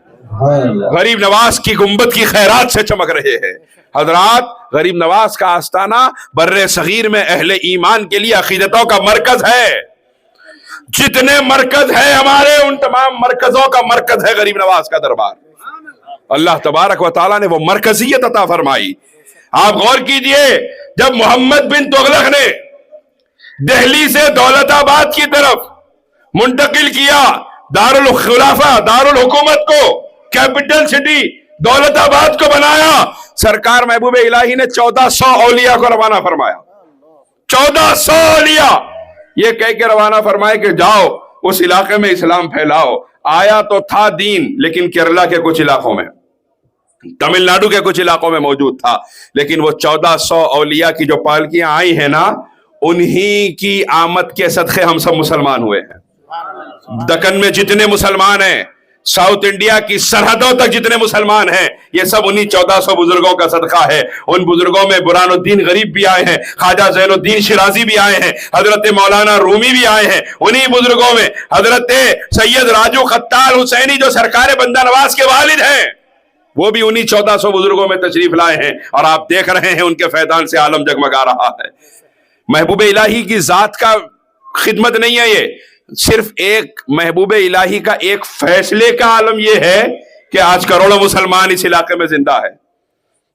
غریب نواز کی گنبد کی خیرات سے چمک رہے ہیں. حضرات غریب نواز کا آستانہ بر صغیر میں اہل ایمان کے لیے عقیدتوں کا مرکز ہے. جتنے مرکز ہے ہمارے, ان تمام مرکزوں کا مرکز ہے غریب نواز کا دربار. اللہ تبارک و تعالیٰ نے وہ مرکزیت عطا فرمائی. آپ غور کیجئے, جب محمد بن تغلق نے دہلی سے دولت آباد کی طرف منتقل کیا، دارالخلافہ دارالحکومت کو، کیپٹل سٹی دولت آباد کو بنایا۔ سرکار محبوب الہی نے 1400 اولیاء کو روانہ فرمایا، 1400 اولیاء یہ کہہ کے روانہ فرمائے کہ جاؤ اس علاقے میں اسلام پھیلاؤ۔ آیا تو تھا دین، لیکن کیرلا کے کچھ علاقوں میں، تمل ناڈو کے کچھ علاقوں میں موجود تھا، لیکن وہ 1400 اولیاء کی جو پالکیاں آئی ہیں نا، انہی کی آمد کے صدقے ہم سب مسلمان ہوئے ہیں۔ دکن میں جتنے مسلمان ہیں، ساؤتھ انڈیا کی سرحدوں تک جتنے مسلمان ہیں، یہ سب انہی 1400 بزرگوں کا صدقہ ہے۔ ان بزرگوں میں برہان الدین غریب بھی آئے ہیں، خواجہ زین الدین شیرازی بھی آئے ہیں، حضرت مولانا رومی بھی آئے ہیں۔ انہی بزرگوں میں حضرت سید راجو خطال حسینی جو سرکار بندہ نواز کے والد ہیں، وہ بھی انہی 1400 بزرگوں میں تشریف لائے ہیں، اور آپ دیکھ رہے ہیں ان کے فیضان سے عالم جگمگا رہا ہے۔ محبوب الہی کی ذات کا خدمت نہیں ہے، یہ صرف ایک محبوب الہی کا ایک فیصلے کا عالم یہ ہے کہ آج کروڑوں مسلمان اس علاقے میں زندہ ہے۔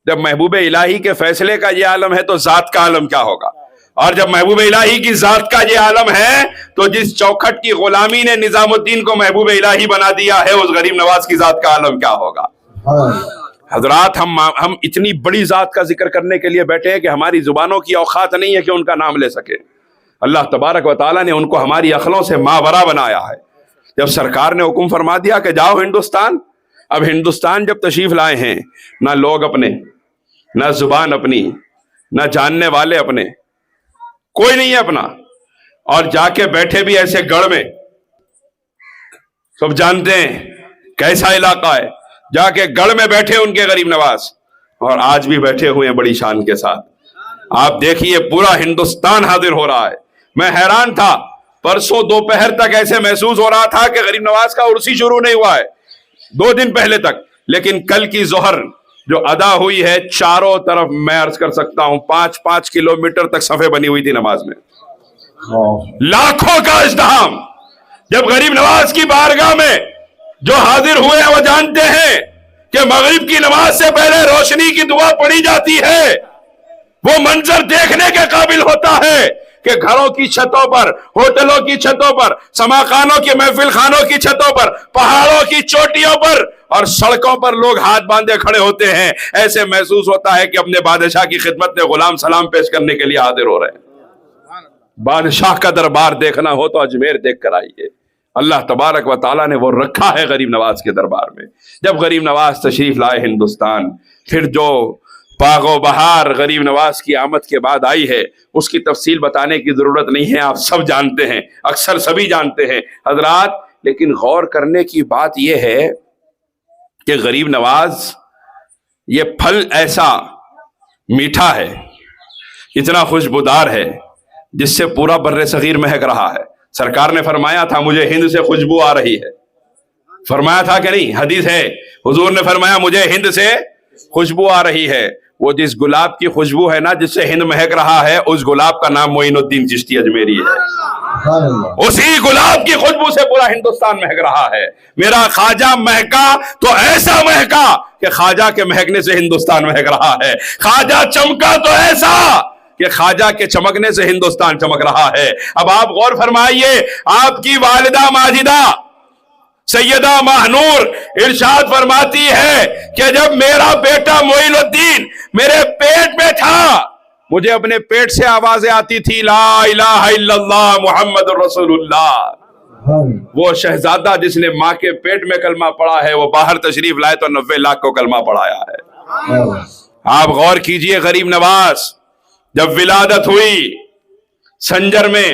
جب محبوب الہی کے فیصلے کا یہ عالم ہے تو ذات کا عالم کیا ہوگا؟ اور جب محبوب الہی کی ذات کا یہ عالم ہے تو جس چوکھٹ کی غلامی نے نظام الدین کو محبوب الہی بنا دیا ہے، اس غریب نواز کی ذات کا عالم کیا ہوگا؟ حضرات، ہم اتنی بڑی ذات کا ذکر کرنے کے لیے بیٹھے ہیں کہ ہماری زبانوں کی اوقات نہیں ہے کہ ان کا نام لے سکے۔ اللہ تبارک و تعالیٰ نے ان کو ہماری عقلوں سے ماورا بنایا ہے۔ جب سرکار نے حکم فرما دیا کہ جاؤ ہندوستان، اب ہندوستان جب تشریف لائے ہیں، نہ لوگ اپنے، نہ زبان اپنی، نہ جاننے والے اپنے، کوئی نہیں ہے اپنا، اور جا کے بیٹھے بھی ایسے گڑھ میں، سب جانتے ہیں کیسا علاقہ ہے، جا کے گڑھ میں بیٹھے ان کے غریب نواز، اور آج بھی بیٹھے ہوئے ہیں بڑی شان کے ساتھ۔ آپ دیکھیے پورا ہندوستان حاضر ہو رہا ہے۔ میں حیران تھا، پرسوں دوپہر تک ایسے محسوس ہو رہا تھا کہ غریب نواز کا عرسی شروع نہیں ہوا ہے، 2 دن پہلے تک، لیکن کل کی ظہر جو ادا ہوئی ہے، چاروں طرف میں عرض کر سکتا ہوں 5-5 کلومیٹر تک صفیں بنی ہوئی تھی نماز میں، لاکھوں کا ازدحام۔ جب غریب نواز کی بارگاہ میں جو حاضر ہوئے ہیں وہ جانتے ہیں کہ مغرب کی نماز سے پہلے روشنی کی دعا پڑھی جاتی ہے، وہ منظر دیکھنے کے قابل ہوتا ہے کہ گھروں کی چھتوں پر، ہوٹلوں کی چھتوں پر، سماخانوں کی محفل خانوں کی چھتوں پر، پہاڑوں کی چوٹیوں پر اور سڑکوں پر لوگ ہاتھ باندھے کھڑے ہوتے ہیں۔ ایسے محسوس ہوتا ہے کہ اپنے بادشاہ کی خدمت میں غلام سلام پیش کرنے کے لیے حاضر ہو رہے ہیں۔ بادشاہ کا دربار دیکھنا ہو تو اجمیر دیکھ کر آئیے۔ اللہ تبارک و تعالیٰ نے وہ رکھا ہے غریب نواز کے دربار میں۔ جب غریب نواز تشریف لائے ہندوستان، پھر جو باغ و بہار غریب نواز کی آمد کے بعد آئی ہے، اس کی تفصیل بتانے کی ضرورت نہیں ہے، آپ سب جانتے ہیں، اکثر سبھی جانتے ہیں حضرات۔ لیکن غور کرنے کی بات یہ ہے کہ غریب نواز یہ پھل ایسا میٹھا ہے، اتنا خوشبودار ہے، جس سے پورا بر صغیر مہک رہا ہے۔ سرکار نے فرمایا تھا مجھے ہند سے خوشبو آ رہی ہے، فرمایا تھا کہ نہیں؟ حدیث ہے، حضور نے فرمایا مجھے ہند سے خوشبو آ رہی ہے۔ وہ جس گلاب کی خوشبو ہے نا، جس سے ہند مہک رہا ہے، اس گلاب کا نام معین الدین چشتی اجمیری ہے۔ اسی گلاب کی خوشبو سے پورا ہندوستان مہک رہا ہے۔ میرا خواجہ مہکا تو ایسا مہکا کہ خواجہ کے مہکنے سے ہندوستان مہک رہا ہے۔ خواجہ چمکا تو ایسا کہ خواجہ کے چمکنے سے ہندوستان چمک رہا ہے۔ اب آپ غور فرمائیے، آپ کی والدہ ماجدہ سیدہ ماہنور ارشاد فرماتی ہے کہ جب میرا بیٹا معین الدین میرے پیٹ میں تھا، مجھے اپنے پیٹ سے آوازیں آتی تھی لا الہ الا اللہ محمد رسول اللہ۔ وہ شہزادہ جس نے ماں کے پیٹ میں کلمہ پڑھا ہے، وہ باہر تشریف لائے تو 90 لاکھ کو کلمہ پڑھایا ہے۔ آپ غور کیجئے، غریب نواز جب ولادت ہوئی سنجر میں،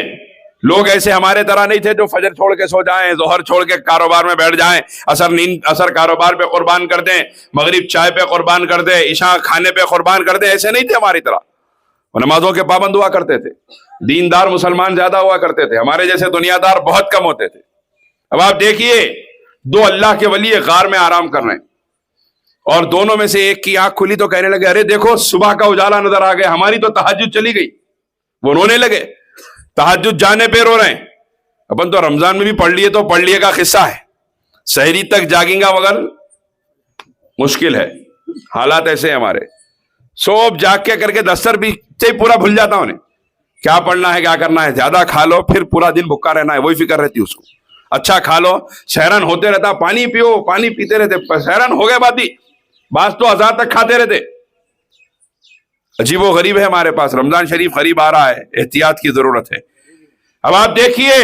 لوگ ایسے ہمارے طرح نہیں تھے جو فجر چھوڑ کے سو جائیں، ظہر چھوڑ کے کاروبار میں بیٹھ جائیں، اثر کاروبار پہ قربان کر دیں، مغرب چائے پہ قربان کر دیں، عشاء کھانے پہ قربان کر دیں۔ ایسے نہیں تھے ہماری طرح، وہ نمازوں کے پابند ہوا کرتے تھے، دیندار مسلمان زیادہ ہوا کرتے تھے، ہمارے جیسے دنیا دار بہت کم ہوتے تھے۔ اب آپ دیکھیے، 2 اللہ کے ولی غار میں آرام کر رہے ہیں، اور دونوں میں سے ایک کی آنکھ کھلی تو کہنے لگے ارے دیکھو صبح کا اجالا نظر آ گیا، ہماری تو تہجد چلی گئی۔ وہ رونے لگے، تہجد جانے پہ رو رہے ہیں۔ اپن تو رمضان میں بھی پڑھ لیے تو پڑھ لیے کا قصہ ہے، سحری تک جاگیں گا مگر مشکل ہے، حالات ایسے ہیں ہمارے۔ صبح جاگ کے کر کے دستر بھی سے پورا بھول جاتا انہیں، کیا پڑھنا ہے کیا کرنا ہے، زیادہ کھا لو پھر پورا دن بھوکا رہنا ہے، وہی فکر رہتی اس کو. اچھا کھا لو، سحرن ہوتے رہتا، پانی پیو، پانی پیتے رہتے، سحرن ہو گئے باتی، بعض تو 1000 تک کھاتے رہتے. عجیب و غریب ہے ہمارے پاس. رمضان شریف قریب آ رہا ہے، احتیاط کی ضرورت ہے. اب آپ دیکھیے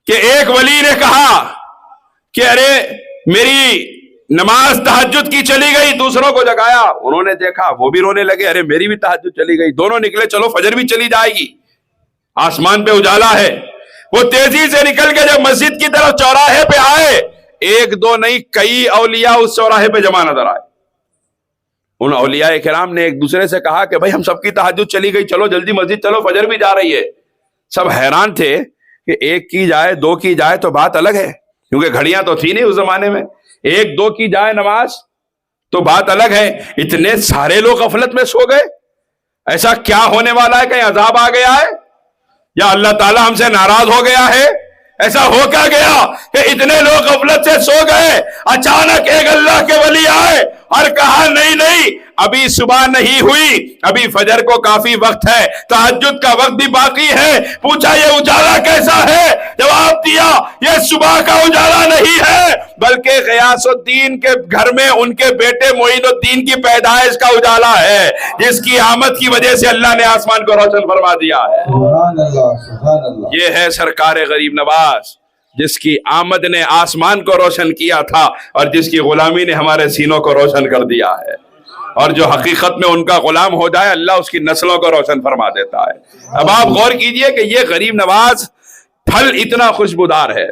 کہ ایک ولی نے کہا کہ ارے میری نماز تہجد کی چلی گئی، دوسروں کو جگایا، انہوں نے دیکھا وہ بھی رونے لگے، ارے میری بھی تہجد چلی گئی. دونوں نکلے، چلو فجر بھی چلی جائے گی، آسمان پہ اجالا ہے. وہ تیزی سے نکل کے جب مسجد کی طرف چوراہے پہ آئے، ایک دو نہیں کئی اولیاء اس چوراہے پہ جمع نظر آئے. ان اولیاء کرام نے ایک دوسرے سے کہا کہ بھائی ہم سب کی تہجد چلی گئی، چلو جلدی مسجد چلو، فجر بھی جا رہی ہے. سب حیران تھے کہ ایک کی جائے دو کی جائے تو بات الگ ہے، کیونکہ گھڑیاں تو تھی نہیں اس زمانے میں. ایک دو کی جائے نماز تو بات الگ ہے، اتنے سارے لوگ غفلت میں سو گئے. ایسا کیا ہونے والا ہے؟ کہیں عذاب آ گیا ہے یا اللہ تعالی ہم سے ناراض ہو گیا ہے؟ ایسا ہو کیا گیا کہ اتنے لوگ غفلت سے سو گئے؟ اچانک ایک اللہ کے ولی آئے اور کہا نہیں ابھی صبح نہیں ہوئی، ابھی فجر کو کافی وقت ہے، تہجد کا وقت بھی باقی ہے. پوچھا یہ اجالا کیسا ہے؟ جواب دیا یہ صبح کا اجالا نہیں ہے بلکہ غیاث الدین کے گھر میں ان کے بیٹے معین الدین کی پیدائش کا اجالا ہے، جس کی آمد کی وجہ سے اللہ نے آسمان کو روشن فرما دیا ہے. سبحان اللہ سبحان اللہ. یہ ہے سرکار غریب نواز، جس کی آمد نے آسمان کو روشن کیا تھا اور جس کی غلامی نے ہمارے سینوں کو روشن کر دیا ہے. اور جو حقیقت میں ان کا غلام ہو جائے اللہ اس کی نسلوں کو روشن فرما دیتا ہے. اب آپ غور کیجئے کہ یہ غریب نواز پھل اتنا خوشبودار ہے،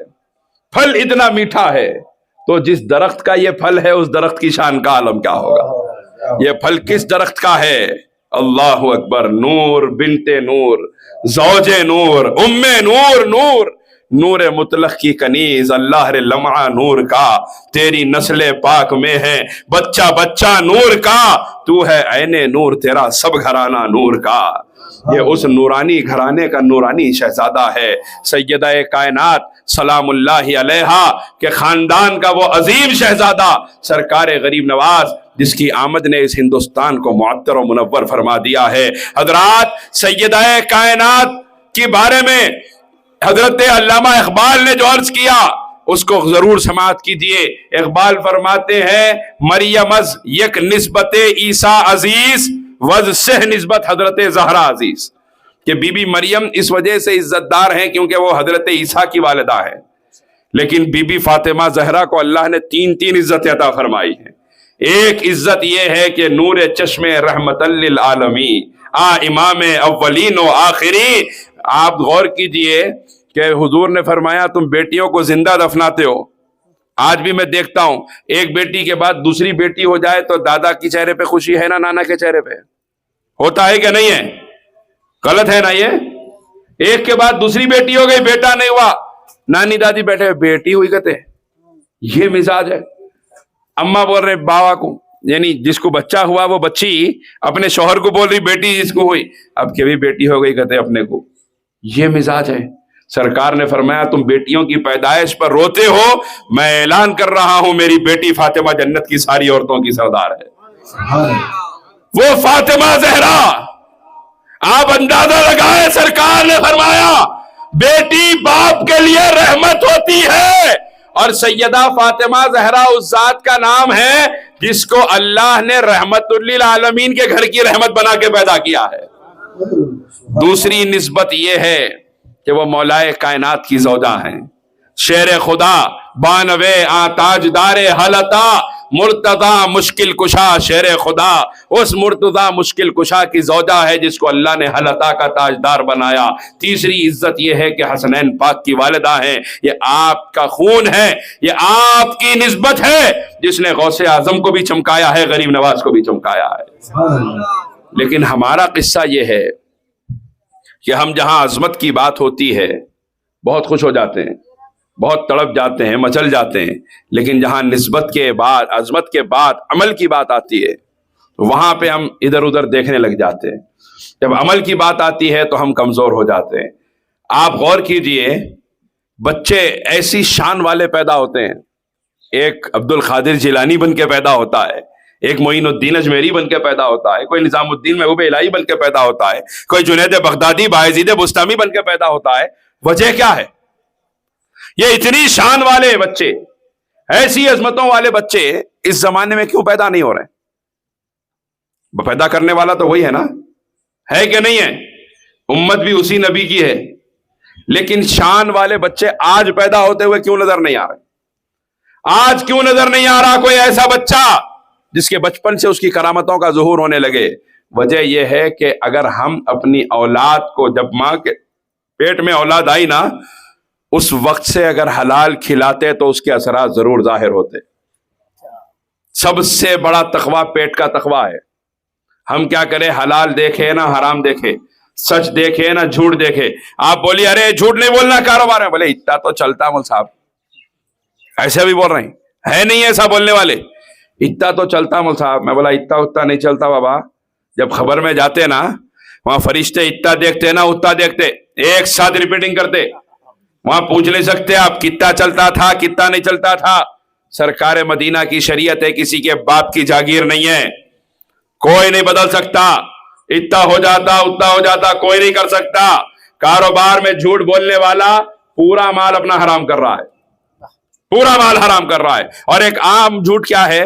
پھل اتنا میٹھا ہے، تو جس درخت کا یہ پھل ہے اس درخت کی شان کا عالم کیا ہوگا؟ یہ پھل کس درخت کا ہے؟ اللہ اکبر. نور بنت نور، زوج نور، ام نور، نور نور مطلق کی کنیز، اللہ رے لمعہ نور کا، تیری نسل پاک میں ہے بچہ بچہ نور کا، تو ہے عین نور، تیرا سب گھرانہ نور کا. یہ اس نورانی گھرانے کا نورانی شہزادہ ہے، سیدہ کائنات سلام اللہ علیہا کے خاندان کا وہ عظیم شہزادہ سرکار غریب نواز، جس کی آمد نے اس ہندوستان کو معطر و منور فرما دیا ہے. حضرات سیدہ کائنات کے بارے میں حضرت علامہ اقبال نے جو عرض کیا اس کو ضرور سماعت کیجیے. اقبال فرماتے ہیں مریم از یک نسبت عیسیٰ عزیز وز سہ نسبت حضرت زہرا عزیز، کہ بی بی مریم اس وجہ سے عزت دار ہیں کیونکہ وہ حضرت عیسیٰ کی والدہ ہے، لیکن بی بی فاطمہ زہرا کو اللہ نے تین عزت عطا فرمائی ہے. ایک عزت یہ ہے کہ نور چشم رحمت للعالمین، امام اولین و آخرین. آپ غور کیجئے کہ حضور نے فرمایا تم بیٹیوں کو زندہ دفناتے ہو. آج بھی میں دیکھتا ہوں ایک بیٹی کے بعد دوسری بیٹی ہو جائے تو دادا کی چہرے پہ خوشی ہے نا نانا کے چہرے پہ؟ ہوتا ہے کہ نہیں ہے؟ غلط ہے نا یہ؟ ایک کے بعد دوسری بیٹی ہو گئی، بیٹا نہیں ہوا، نانی دادی بیٹھے بیٹی ہوئی کہتے. یہ مزاج ہے. اماں بول رہے باوا کو، یعنی جس کو بچہ ہوا وہ بچی اپنے شوہر کو بول رہی بیٹی جس کو ہوئی، اب کہ بھی بیٹی ہو گئی کہتے اپنے کو. یہ مزاج ہے. سرکار نے فرمایا تم بیٹیوں کی پیدائش پر روتے ہو، میں اعلان کر رہا ہوں میری بیٹی فاطمہ جنت کی ساری عورتوں کی سردار ہے. وہ فاطمہ زہرا، آپ اندازہ لگائیں، سرکار نے فرمایا بیٹی باپ کے لیے رحمت ہوتی ہے، اور سیدہ فاطمہ زہرا اس ذات کا نام ہے جس کو اللہ نے رحمت للعالمین کے گھر کی رحمت بنا کے پیدا کیا ہے. دوسری نسبت یہ ہے کہ وہ مولائے کائنات کی زوجہ ہیں، شیر خدا بانوے تاجدار حلتا مرتضی مشکل کشا. شیر خدا اس مرتضی مشکل کشا کی زوجہ ہے جس کو اللہ نے حلتا کا تاجدار بنایا. تیسری عزت یہ ہے کہ حسنین پاک کی والدہ ہیں، یہ آپ کا خون ہے، یہ آپ کی نسبت ہے جس نے غوث اعظم کو بھی چمکایا ہے، غریب نواز کو بھی چمکایا ہے. لیکن ہمارا قصہ یہ ہے کہ ہم جہاں عظمت کی بات ہوتی ہے بہت خوش ہو جاتے ہیں، بہت تڑپ جاتے ہیں، مچل جاتے ہیں، لیکن جہاں نسبت کے بعد عظمت کے بعد عمل کی بات آتی ہے وہاں پہ ہم ادھر ادھر دیکھنے لگ جاتے ہیں. جب عمل کی بات آتی ہے تو ہم کمزور ہو جاتے ہیں. آپ غور کیجئے بچے ایسی شان والے پیدا ہوتے ہیں، ایک عبد القادر جیلانی بن کے پیدا ہوتا ہے، ایک معین الدین اجمیری بن کے پیدا ہوتا ہے, کوئی نظام الدین محبوب الہی بن کے پیدا ہوتا ہے, کوئی جنید بغدادی بایزید بستامی بن کے پیدا ہوتا ہے. وجہ کیا ہے؟ یہ اتنی شان والے بچے, ایسی عظمتوں والے بچے اس زمانے میں کیوں پیدا نہیں ہو رہے؟ پیدا کرنے والا تو وہی ہے نا, ہے کہ نہیں ہے؟ امت بھی اسی نبی کی ہے, لیکن شان والے بچے آج پیدا ہوتے ہوئے کیوں نظر نہیں آ رہے؟ آج کیوں نظر نہیں آ رہا کوئی ایسا بچہ جس کے بچپن سے اس کی کرامتوں کا ظہور ہونے لگے؟ وجہ یہ ہے کہ اگر ہم اپنی اولاد کو, جب ماں کے پیٹ میں اولاد آئی نا, اس وقت سے اگر حلال کھلاتے تو اس کے اثرات ضرور ظاہر ہوتے. سب سے بڑا تقویٰ پیٹ کا تقویٰ ہے. ہم کیا کریں؟ حلال دیکھے نہ حرام دیکھے, سچ دیکھے نہ جھوٹ دیکھے. آپ بولیے ارے جھوٹ نہیں بولنا کاروبار ہے, بولے اتنا تو چلتا مول صاحب, ایسے بھی بول رہے ہیں نہیں ایسا بولنے والے, اتنا تو چلتا مول صاحب. میں بولا اتنا نہیں چلتا بابا. جب خبر میں جاتے نا, وہاں فرشتے اتنا دیکھتے نا اتنا دیکھتے, ایک ساتھ ریپیٹنگ کرتے. وہاں پوچھ نہیں سکتے آپ کتنا چلتا تھا کتنا نہیں چلتا تھا. سرکار مدینہ کی شریعت ہے, کسی کے باپ کی جاگیر نہیں ہے, کوئی نہیں بدل سکتا. اتنا ہو جاتا اتنا ہو جاتا, کوئی نہیں کر سکتا. کاروبار میں جھوٹ بولنے والا پورا مال اپنا حرام کر رہا ہے, پورا مال حرام کر رہا ہے. اور ایک عام جھوٹ کیا ہے؟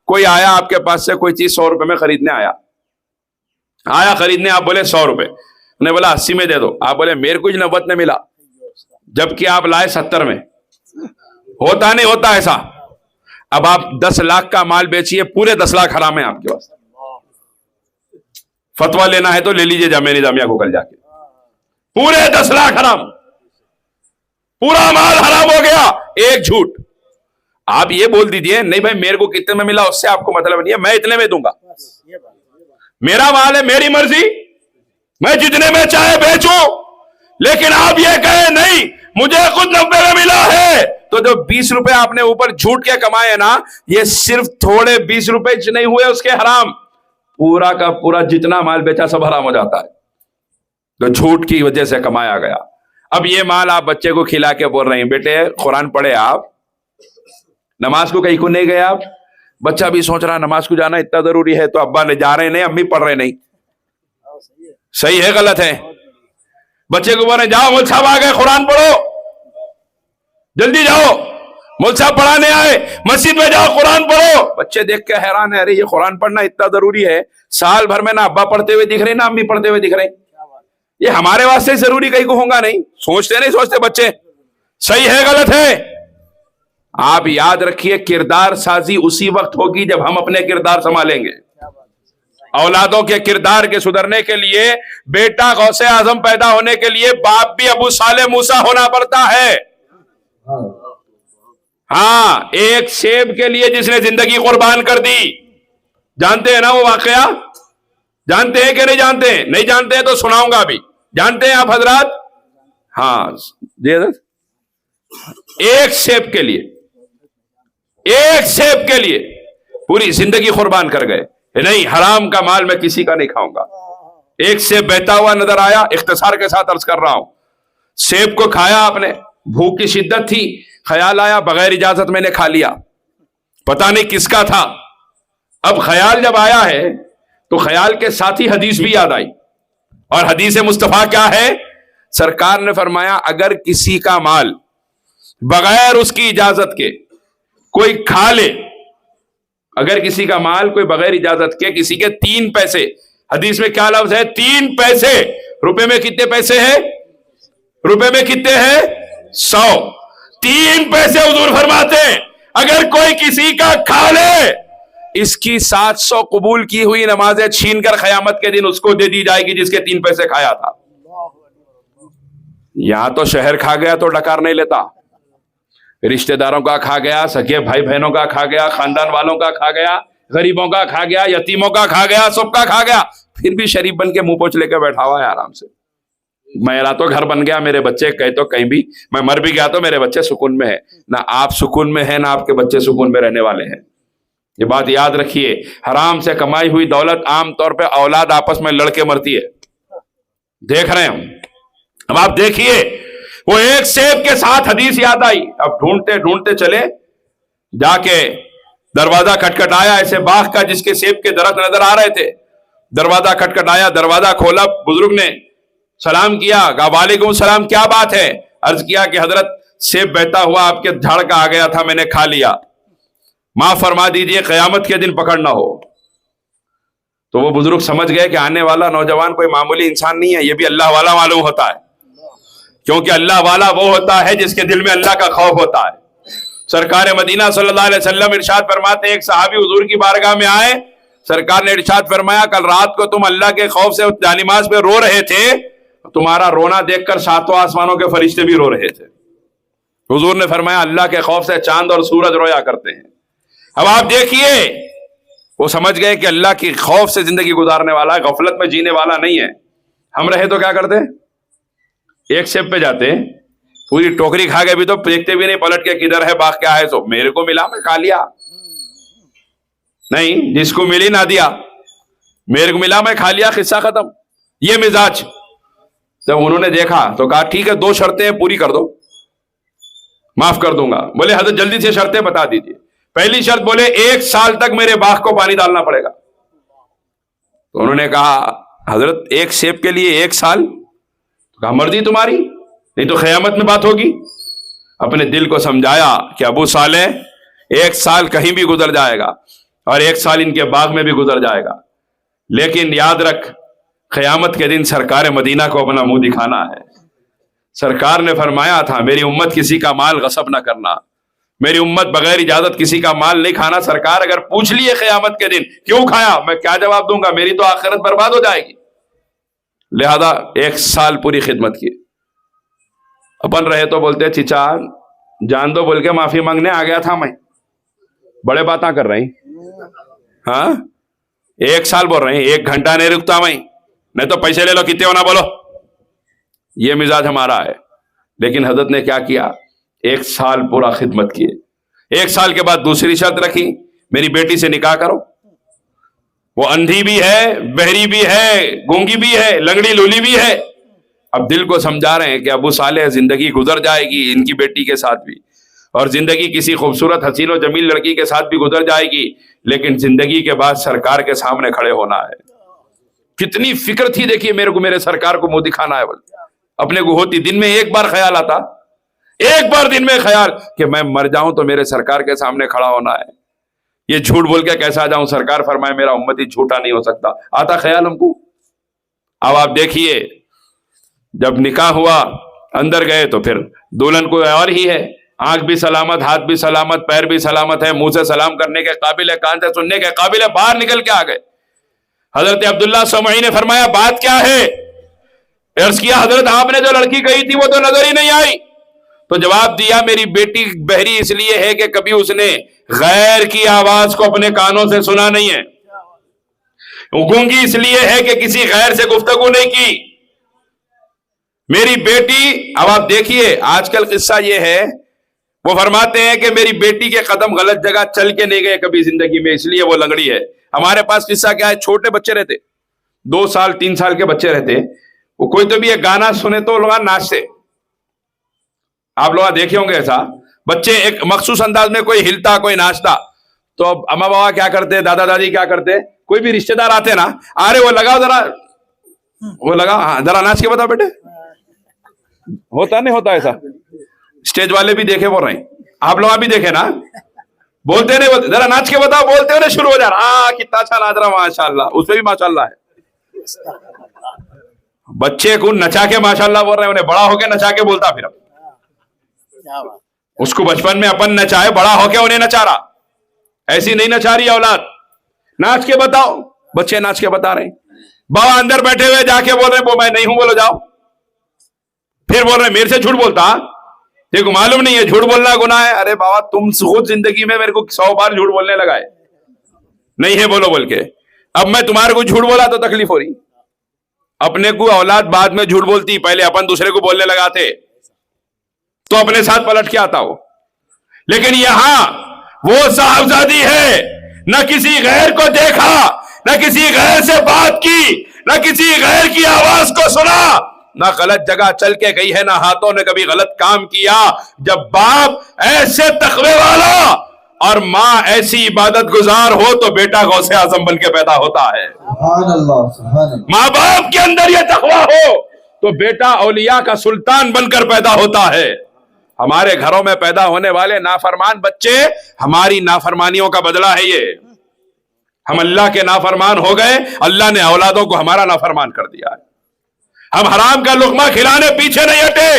کوئی آیا آپ کے پاس سے کوئی چیز 100 روپے میں خریدنے آیا خریدنے, آپ بولے 100 روپے, انہیں بولا 80 میں دے دو, آپ بولے میرے کچھ 90 میں ملا, جبکہ آپ لائے 70 میں. ہوتا نہیں ہوتا ایسا؟ اب آپ 10 لاکھ کا مال بیچیے, پورے 10 لاکھ حرام ہے آپ کے پاس. فتوا لینا ہے تو لے لیجیے جامعہ نظامیہ کو کل جا کے, پورے 10 لاکھ حرام, پورا مال حرام ہو گیا. ایک جھوٹ. آپ یہ بول دیجیے نہیں بھائی میرے کو کتنے میں ملا اس سے آپ کو مطلب نہیں ہے, میں اتنے میں دوں گا, میرا مال ہے میری مرضی, میں جتنے میں چاہے بیچوں. لیکن آپ یہ کہیں نہیں مجھے خود 90 میں ملا ہے, تو جو 20 روپے آپ نے اوپر جھوٹ کے کمائے نا, یہ صرف تھوڑے 20 روپے نہیں ہوئے اس کے حرام, پورا کا پورا جتنا مال بیچا سب حرام ہو جاتا ہے, تو جھوٹ کی وجہ سے کمایا گیا. اب یہ مال آپ بچے کو کھلا کے بول رہے ہیں بیٹے قرآن پڑھے, آپ نماز کو کہیں کو نہیں گئے. آپ بچہ بھی سوچ رہا نماز کو جانا اتنا ضروری ہے, تو ابا نے جا رہے نہیں, امی پڑھ رہے نہیں. صحیح ہے غلط ہے؟ بچے کو بولے جاؤ مول صاحب آ گئے قرآن پڑھو, جلدی جاؤ مول صاحب پڑھانے آئے, مسجد میں جاؤ قرآن پڑھو. بچے دیکھ کے حیران ہے, ارے یہ قرآن پڑھنا اتنا ضروری ہے, سال بھر میں نہ ابا پڑھتے ہوئے دکھ رہے نہ امی پڑھتے ہوئے دکھ رہے, یہ ہمارے واسطے ضروری کہیں کو ہوگا نہیں. سوچتے نہیں سوچتے بچے. صحیح ہے غلط ہے؟ آپ یاد رکھیے کردار سازی اسی وقت ہوگی جب ہم اپنے کردار سنبھالیں گے. اولادوں کے کردار کے سدھرنے کے لیے, بیٹا غوث اعظم پیدا ہونے کے لیے باپ بھی ابو صالح موسیٰ ہونا پڑتا ہے. ہاں, ایک سیب کے لیے جس نے زندگی قربان کر دی, جانتے ہیں نا وہ واقعہ؟ جانتے ہیں کہ نہیں جانتے؟ نہیں جانتے ہیں تو سناؤں گا ابھی. جانتے ہیں آپ حضرات؟ ہاں جی حضرت. ایک سیب کے لیے, ایک سیب کے لیے پوری زندگی قربان کر گئے. نہیں حرام کا مال میں کسی کا نہیں کھاؤں گا. ایک سیب بہتا ہوا نظر آیا, اختصار کے ساتھ عرض کر رہا ہوں, سیب کو کھایا آپ نے, بھوک کی شدت تھی, خیال آیا بغیر اجازت میں نے کھا لیا, پتہ نہیں کس کا تھا. اب خیال جب آیا ہے تو خیال کے ساتھ ہی حدیث بھی یاد آئی, اور حدیث مصطفیٰ کیا ہے؟ سرکار نے فرمایا اگر کسی کا مال بغیر اس کی اجازت کے کوئی کھا لے, اگر کسی کا مال کوئی بغیر اجازت کے کسی کے 3 پیسے, حدیث میں کیا لفظ ہے؟ 3 پیسے. روپے میں کتنے پیسے ہیں؟ روپے میں کتنے ہیں؟ 100. 3 پیسے حضور فرماتے ہیں اگر کوئی کسی کا کھا لے, اس کی 700 قبول کی ہوئی نمازیں چھین کر قیامت کے دن اس کو دے دی جائے گی جس کے 3 پیسے کھایا تھا. یہاں تو شہر کھا گیا تو ڈکار نہیں لیتا, رشتہ داروں کا کھا گیا, سگے بھائی بہنوں کا کھا گیا, خاندان والوں کا کھا گیا, غریبوں کا کھا گیا, یتیموں کا کھا گیا, سب کا کھا گیا, پھر بھی شریف بن کے منہ پوچھ لے کے بیٹھا ہوا ہے آرام سے. میرا تو گھر بن گیا, میرے بچے کہیں تو کہیں بھی, میں مر بھی گیا تو میرے بچے سکون میں ہیں. نہ آپ سکون میں ہیں نہ آپ کے بچے سکون میں رہنے والے ہیں. یہ بات یاد رکھیے. حرام سے کمائی ہوئی دولت عام طور پہ اولاد آپس میں لڑ کے مرتی ہے, دیکھ رہے ہیں ہم. اب آپ دیکھیے وہ ایک سیب کے ساتھ حدیث یاد آئی, اب ڈھونڈتے ڈھونڈتے چلے, جا کے دروازہ کھٹکھٹایا ایسے باغ کا جس کے سیب کے درخت نظر آ رہے تھے. دروازہ کھٹکھٹایا, دروازہ کھولا, بزرگ نے سلام کیا, کہا وعلیکم السلام, کیا بات ہے؟ عرض کیا کہ حضرت سیب بہتا ہوا آپ کے جھاڑ کا آ گیا تھا, میں نے کھا لیا, معاف فرما دیجئے, قیامت کے دن پکڑنا ہو. تو وہ بزرگ سمجھ گئے کہ آنے والا نوجوان کوئی معمولی انسان نہیں ہے, یہ بھی اللہ والا معلوم ہوتا ہے, کیونکہ اللہ والا وہ ہوتا ہے جس کے دل میں اللہ کا خوف ہوتا ہے. سرکار مدینہ صلی اللہ علیہ وسلم ارشاد فرماتے ہیں, ایک صحابی حضور کی بارگاہ میں آئے, سرکار نے ارشاد فرمایا کل رات کو تم اللہ کے خوف سے جانماز پہ رو رہے تھے, تمہارا رونا دیکھ کر ساتوں آسمانوں کے فرشتے بھی رو رہے تھے. حضور نے فرمایا اللہ کے خوف سے چاند اور سورج رویا کرتے ہیں. اب آپ دیکھیے, وہ سمجھ گئے کہ اللہ کی خوف سے زندگی گزارنے والا ہے, غفلت میں جینے والا نہیں ہے. ہم رہے تو کیا کرتے, ایک سیب پہ جاتے, پوری ٹوکری کھا گئے بھی تو دیکھتے بھی نہیں پلٹ کے کدھر ہے باغ کیا ہے, سو میرے کو ملا میں کھا لیا, نہیں جس کو ملی نہ دیا, میرے کو ملا میں کھا لیا, قصہ ختم. یہ مزاج. جب انہوں نے دیکھا تو کہا ٹھیک ہے 2 شرطیں پوری کر دو, معاف کر دوں گا. بولے حضرت جلدی سے شرطیں بتا دیجیے. پہلی شرط بولے 1 سال تک میرے باغ کو پانی ڈالنا پڑے گا. تو انہوں نے کہا حضرت ایک سیب کے لیے 1 سال؟ تو کہا مرضی تمہاری, نہیں تو قیامت میں بات ہوگی. اپنے دل کو سمجھایا کہ ابو صالح 1 سال کہیں بھی گزر جائے گا اور 1 سال ان کے باغ میں بھی گزر جائے گا, لیکن یاد رکھ قیامت کے دن سرکار مدینہ کو اپنا منہ دکھانا ہے. سرکار نے فرمایا تھا میری امت کسی کا مال غصب نہ کرنا, میری امت بغیر اجازت کسی کا مال نہیں کھانا. سرکار اگر پوچھ لیے قیامت کے دن کیوں کھایا, میں کیا جواب دوں گا, میری تو آخرت برباد ہو جائے گی. لہذا 1 سال پوری خدمت کی. اپن رہے تو بولتے چچا جان دو بول کے معافی مانگنے آ گیا تھا میں, بڑے باتاں کر رہے ہیں. ہاں 1 سال بول رہے ہیں, 1 گھنٹہ نہیں رکتا میں, نہیں تو پیسے لے لو کتنے ہونا بولو. یہ مزاج ہمارا ہے. لیکن حضرت نے کیا کیا, 1 سال پورا خدمت کیے. 1 سال کے بعد دوسری شرط رکھی, میری بیٹی سے نکاح کرو. وہ اندھی بھی ہے, بہری بھی ہے, گونگی بھی ہے, لنگڑی لولی بھی ہے. اب دل کو سمجھا رہے ہیں کہ ابو صالح زندگی گزر جائے گی ان کی بیٹی کے ساتھ بھی, اور زندگی کسی خوبصورت حسین و جمیل لڑکی کے ساتھ بھی گزر جائے گی, لیکن زندگی کے بعد سرکار کے سامنے کھڑے ہونا ہے. کتنی فکر تھی دیکھیے میرے کو, میرے سرکار کو منہ دکھانا ہے. اپنے کو ہوتی دن میں 1 بار خیال آتا, 1 بار دن میں خیال کہ میں مر جاؤں تو میرے سرکار کے سامنے کھڑا ہونا ہے. یہ جھوٹ بول کے کیسا جاؤں, سرکار فرمائے میرا امتی جھوٹا نہیں ہو سکتا. آتا خیال ہم کو. اب آپ دیکھیے جب نکاح ہوا اندر گئے تو پھر دلہن کو اور ہی ہے, آنکھ بھی سلامت, ہاتھ بھی سلامت, پیر بھی سلامت ہے, منہ سے سلام کرنے کے قابل ہے, کان سے سننے کے قابل ہے, باہر نکل کے آ گئے. حضرت عبداللہ سمعی نے فرمایا بات کیا ہے؟ عرض کیا حضرت آپ نے جو لڑکی کہی تھی وہ تو نظر ہی نہیں آئی. تو جواب دیا میری بیٹی بہری اس لیے ہے کہ کبھی اس نے غیر کی آواز کو اپنے کانوں سے سنا نہیں ہے, گونگی اس لیے ہے کہ کسی غیر سے گفتگو نہیں کی. میری بیٹی, اب آپ دیکھیے آج کل قصہ یہ ہے, وہ فرماتے ہیں کہ میری بیٹی کے قدم غلط جگہ چل کے نہیں گئے کبھی زندگی میں, اس لیے وہ لنگڑی ہے. ہمارے پاس قصہ کیا ہے, چھوٹے بچے رہتے, 2 سال 3 سال کے بچے رہتے, وہ کوئی تو بھی ایک گانا سنے تو لوگ ناچتے. آپ لوگ دیکھے ہوں گے ایسا, بچے ایک مخصوص انداز میں کوئی ہلتا کوئی ناچتا, تو اما بابا کیا کرتے, دادا دادی کیا کرتے, کوئی بھی رشتہ دار آتے نا, ارے وہ لگاؤ ذرا, وہ لگا ذرا ناچ کے بتاؤ بیٹے. ہوتا نہیں ہوتا ایسا, اسٹیج والے بھی دیکھے بول رہے ہیں, آپ لوگ بھی دیکھے نا, بولتے نہیں بولتے, ذرا ناچ کے بتاؤ, بولتے ہونے شروع ہو جا رہا, ہاں کتنا اچھا ناچ رہا, ماشاء اللہ, اس پہ بھی ماشاء اللہ ہے. بچے کو نچا کے ماشاء اللہ بول رہے ہیں, انہیں بڑا ہو کے نچا کے بولتا پھر. اس کو بچپن میں اپن نچائے, بڑا ہو کے انہیں نچا رہا, ایسی نہیں نچا رہی اولاد. ناچ کے بتاؤ, بچے ناچ کے بتا رہے ہیں. بابا اندر بیٹھے ہوئے جا کے بول رہے ہیں وہ میں نہیں ہوں, بولو جاؤ. پھر بول رہے میرے سے جھوٹ بولتا, دیکھو معلوم نہیں ہے جھوٹ بولنا گناہ ہے. ارے بابا تم خود زندگی میں میرے کو 100 بار جھوٹ بولنے لگائے, نہیں ہے بولو بول کے. اب میں تمہارے کو جھوٹ بولا تو تکلیف ہو رہی. اپنے کو اولاد بعد میں جھوٹ بولتی, پہلے اپن دوسرے کو بولنے لگاتے تو اپنے ساتھ پلٹ کے آتا ہو. لیکن یہاں وہ صاحبزادی ہے, نہ کسی غیر کو دیکھا, نہ کسی غیر سے بات کی, نہ کسی غیر کی آواز کو سنا, نہ غلط جگہ چل کے گئی ہے, نہ ہاتھوں نے کبھی غلط کام کیا. جب باپ ایسے تقوی والا اور ماں ایسی عبادت گزار ہو تو بیٹا غوث اعظم بن کے پیدا ہوتا ہے. سبحان اللہ سبحان اللہ. ماں باپ کے اندر یہ تقویٰ ہو تو بیٹا اولیاء کا سلطان بن کر پیدا ہوتا ہے. ہمارے گھروں میں پیدا ہونے والے نافرمان بچے ہماری نافرمانیوں کا بدلہ ہے. یہ ہم اللہ کے نافرمان ہو گئے, اللہ نے اولادوں کو ہمارا نافرمان کر دیا ہے. ہم حرام کا لقمہ کھلانے پیچھے نہیں ہٹے,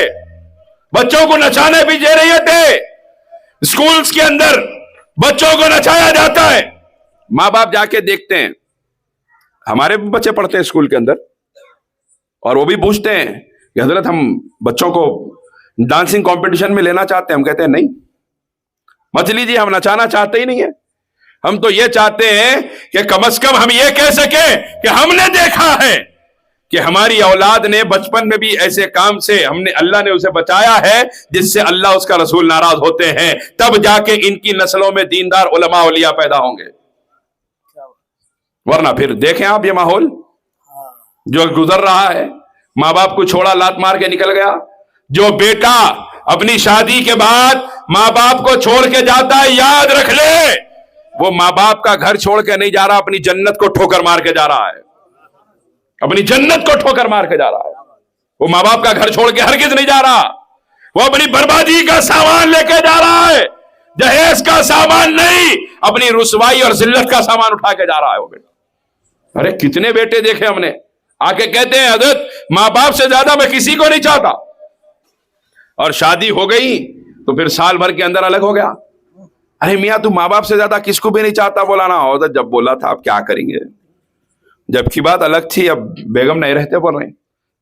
بچوں کو نچانے پیچھے نہیں ہٹے. اسکولز کے اندر بچوں کو نچایا جاتا ہے. ماں باپ جا کے دیکھتے ہیں, ہمارے بچے پڑھتے ہیں اسکول کے اندر, اور وہ بھی پوچھتے ہیں کہ حضرت ہم بچوں کو ڈانسنگ کمپٹیشن میں لینا چاہتے ہیں. ہم کہتے ہیں نہیں مت لیجیے, ہم نچانا چاہتے ہی نہیں ہیں. ہم تو یہ چاہتے ہیں کہ کم از کم ہم یہ کہہ سکیں کہ ہم نے دیکھا ہے کہ ہماری اولاد نے بچپن میں بھی ایسے کام سے اللہ نے اسے بچایا ہے جس سے اللہ اس کا رسول ناراض ہوتے ہیں. تب جا کے ان کی نسلوں میں دیندار علماء اولیاء پیدا ہوں گے. ورنہ پھر دیکھیں آپ یہ ماحول جو گزر رہا ہے, ماں باپ کو چھوڑا لات مار کے نکل گیا. جو بیٹا اپنی شادی کے بعد ماں باپ کو چھوڑ کے جاتا ہے, یاد رکھ لے وہ ماں باپ کا گھر چھوڑ کے نہیں جا رہا, اپنی جنت کو ٹھوکر مار کے جا رہا ہے. اپنی جنت کو ٹھوکر مار کے جا رہا ہے. وہ ماں باپ کا گھر چھوڑ کے ہرگز نہیں جا رہا, وہ اپنی بربادی کا سامان لے کے جا رہا ہے. جہیز کا سامان نہیں, اپنی رسوائی اور ذلت کا سامان اٹھا کے جا رہا ہے وہ بیٹا. ارے کتنے بیٹے دیکھے ہم نے آ کے کہتے ہیں حضرت ماں باپ سے زیادہ میں کسی کو نہیں چاہتا, اور شادی ہو گئی تو پھر سال بھر کے اندر الگ ہو گیا. ارے میاں تو ماں باپ سے زیادہ کس کو بھی نہیں چاہتا؟ بولا نا حضرت جب بولا تھا آپ کیا کریں گے, جب کی بات الگ تھی, اب بیگم نہیں رہتے بول رہے ہیں,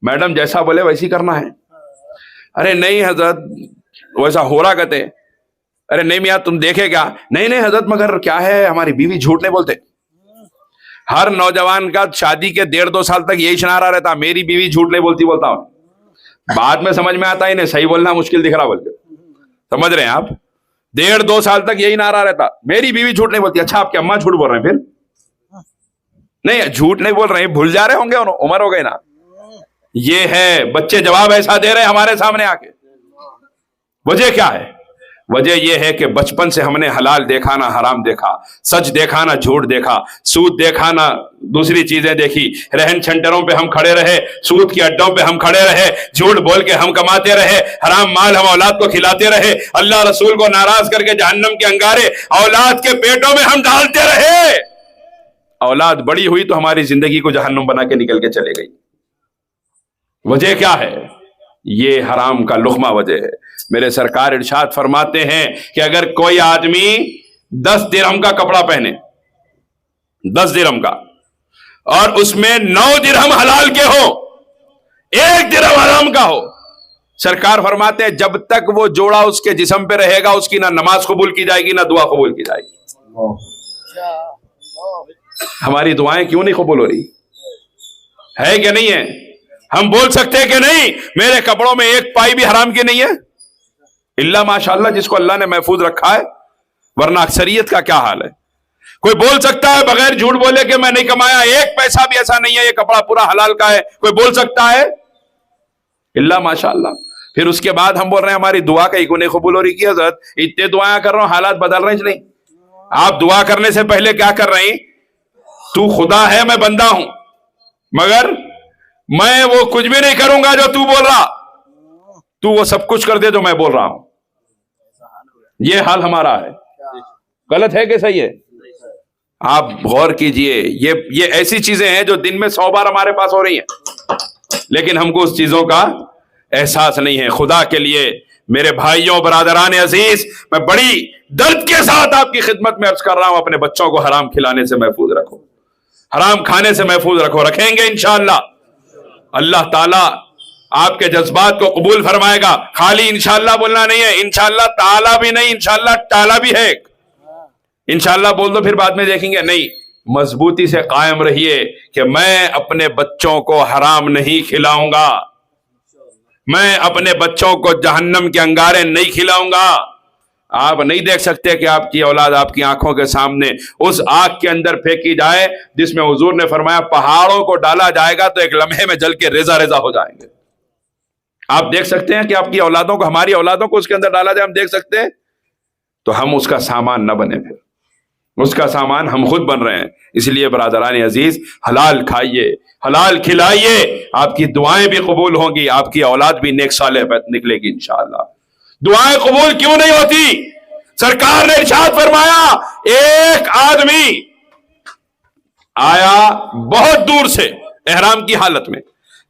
میڈم جیسا بولے ویسی کرنا ہے. ارے نہیں حضرت ویسا ہو رہا کہتے. ارے نہیں میاں تم دیکھے کیا؟ نہیں نہیں حضرت مگر کیا ہے ہماری بیوی جھوٹ نہیں بولتے. ہر نوجوان کا شادی کے 1.5-2 سال تک یہی شنارا رہتا, میری بیوی جھوٹ نہیں بولتی بولتا ہوں. بعد میں سمجھ میں آتا ہی نہیں, صحیح بولنا مشکل دکھ رہا بول کے. سمجھ رہے ہیں آپ؟ 1.5-2 سال تک یہی نعرہ رہتا, میری بیوی جھوٹ نہیں بولتی. اچھا آپ کی اماں جھوٹ بول رہے ہیں؟ پھر نہیں جھوٹ نہیں بول رہے ہیں, بھول جا رہے ہوں گے, عمر ہو گئی نا. یہ ہے بچے جواب ایسا دے رہے ہیں ہمارے سامنے آ کے. وجہ کیا ہے؟ وجہ یہ ہے کہ بچپن سے ہم نے حلال دیکھا نہ حرام دیکھا, سچ دیکھا نہ جھوٹ دیکھا, سود دیکھا نہ دوسری چیزیں دیکھی. رہن چھنٹروں پہ ہم کھڑے رہے, سود کی اڈوں پہ ہم کھڑے رہے, جھوٹ بول کے ہم کماتے رہے, حرام مال ہم اولاد کو کھلاتے رہے, اللہ رسول کو ناراض کر کے جہنم کے انگارے اولاد کے پیٹوں میں ہم ڈالتے رہے. اولاد بڑی ہوئی تو ہماری زندگی کو جہنم بنا کے نکل کے چلے گئی. وجہ کیا ہے؟ یہ حرام کا لقمہ وجہ ہے. میرے سرکار ارشاد فرماتے ہیں کہ اگر کوئی آدمی 10 درہم کا کپڑا پہنے, 10 درہم کا, اور اس میں 9 درہم حلال کے ہو, 1 درہم حرام کا ہو, سرکار فرماتے ہیں جب تک وہ جوڑا اس کے جسم پہ رہے گا اس کی نہ نماز قبول کی جائے گی نہ دعا قبول کی جائے گی. ہماری دعائیں کیوں نہیں قبول ہو رہی ہے کہ نہیں ہے؟ ہم بول سکتے کہ نہیں میرے کپڑوں میں 1 پائی بھی حرام کی نہیں ہے, اللہ ماشاءاللہ جس کو اللہ نے محفوظ رکھا ہے, ورنہ اکثریت کا کیا حال ہے؟ کوئی بول سکتا ہے بغیر جھوٹ بولے کہ میں نہیں کمایا 1 پیسہ بھی ایسا نہیں ہے, یہ کپڑا پورا حلال کا ہے, کوئی بول سکتا ہے؟ اللہ ماشاءاللہ. پھر اس کے بعد ہم بول رہے ہیں ہماری دعا کا نہیں قبول ہو رہی کی حضرت اتنے دعائیں کر رہا ہوں حالات بدل رہے ہیں نہیں. آپ دعا کرنے سے پہلے کیا کر رہے ہیں؟ تو خدا ہے میں بندہ ہوں, مگر میں وہ کچھ بھی نہیں کروں گا جو تو بول رہا, تو وہ سب کچھ کر دے جو میں بول رہا ہوں. یہ حال ہمارا ہے. غلط ہے کہ صحیح ہے؟ آپ غور کیجئے, یہ ایسی چیزیں ہیں جو دن میں 100 بار ہمارے پاس ہو رہی ہیں, لیکن ہم کو اس چیزوں کا احساس نہیں ہے. خدا کے لیے میرے بھائیوں برادران عزیز, میں بڑی درد کے ساتھ آپ کی خدمت میں عرض کر رہا ہوں, اپنے بچوں کو حرام کھلانے سے محفوظ رکھو, حرام کھانے سے محفوظ رکھو. رکھیں گے انشاءاللہ, اللہ تعالیٰ آپ کے جذبات کو قبول فرمائے گا. خالی انشاءاللہ بولنا نہیں ہے, انشاءاللہ تعالیٰ بھی نہیں, انشاءاللہ تعالیٰ بھی ہے. انشاءاللہ بول دو پھر بعد میں دیکھیں گے, نہیں, مضبوطی سے قائم رہیے کہ میں اپنے بچوں کو حرام نہیں کھلاؤں گا, میں اپنے بچوں کو جہنم کے انگارے نہیں کھلاؤں گا. آپ نہیں دیکھ سکتے کہ آپ کی اولاد آپ کی آنکھوں کے سامنے اس آگ کے اندر پھینکی جائے جس میں حضور نے فرمایا پہاڑوں کو ڈالا جائے گا تو ایک لمحے میں جل کے ریزہ ریزہ ہو جائیں گے. آپ دیکھ سکتے ہیں کہ آپ کی اولادوں کو, ہماری اولادوں کو اس کے اندر ڈالا جائے, ہم دیکھ سکتے ہیں؟ تو ہم اس کا سامان نہ بنے، پھر اس کا سامان ہم خود بن رہے ہیں۔ اس لیے برادران عزیز، حلال کھائیے، حلال کھلائیے، آپ کی دعائیں بھی قبول ہوں گی، آپ کی اولاد بھی نیک صالح نکلے گی انشاءاللہ۔ دعائیں قبول کیوں نہیں ہوتی؟ سرکار نے ارشاد فرمایا، ایک آدمی آیا بہت دور سے احرام کی حالت میں،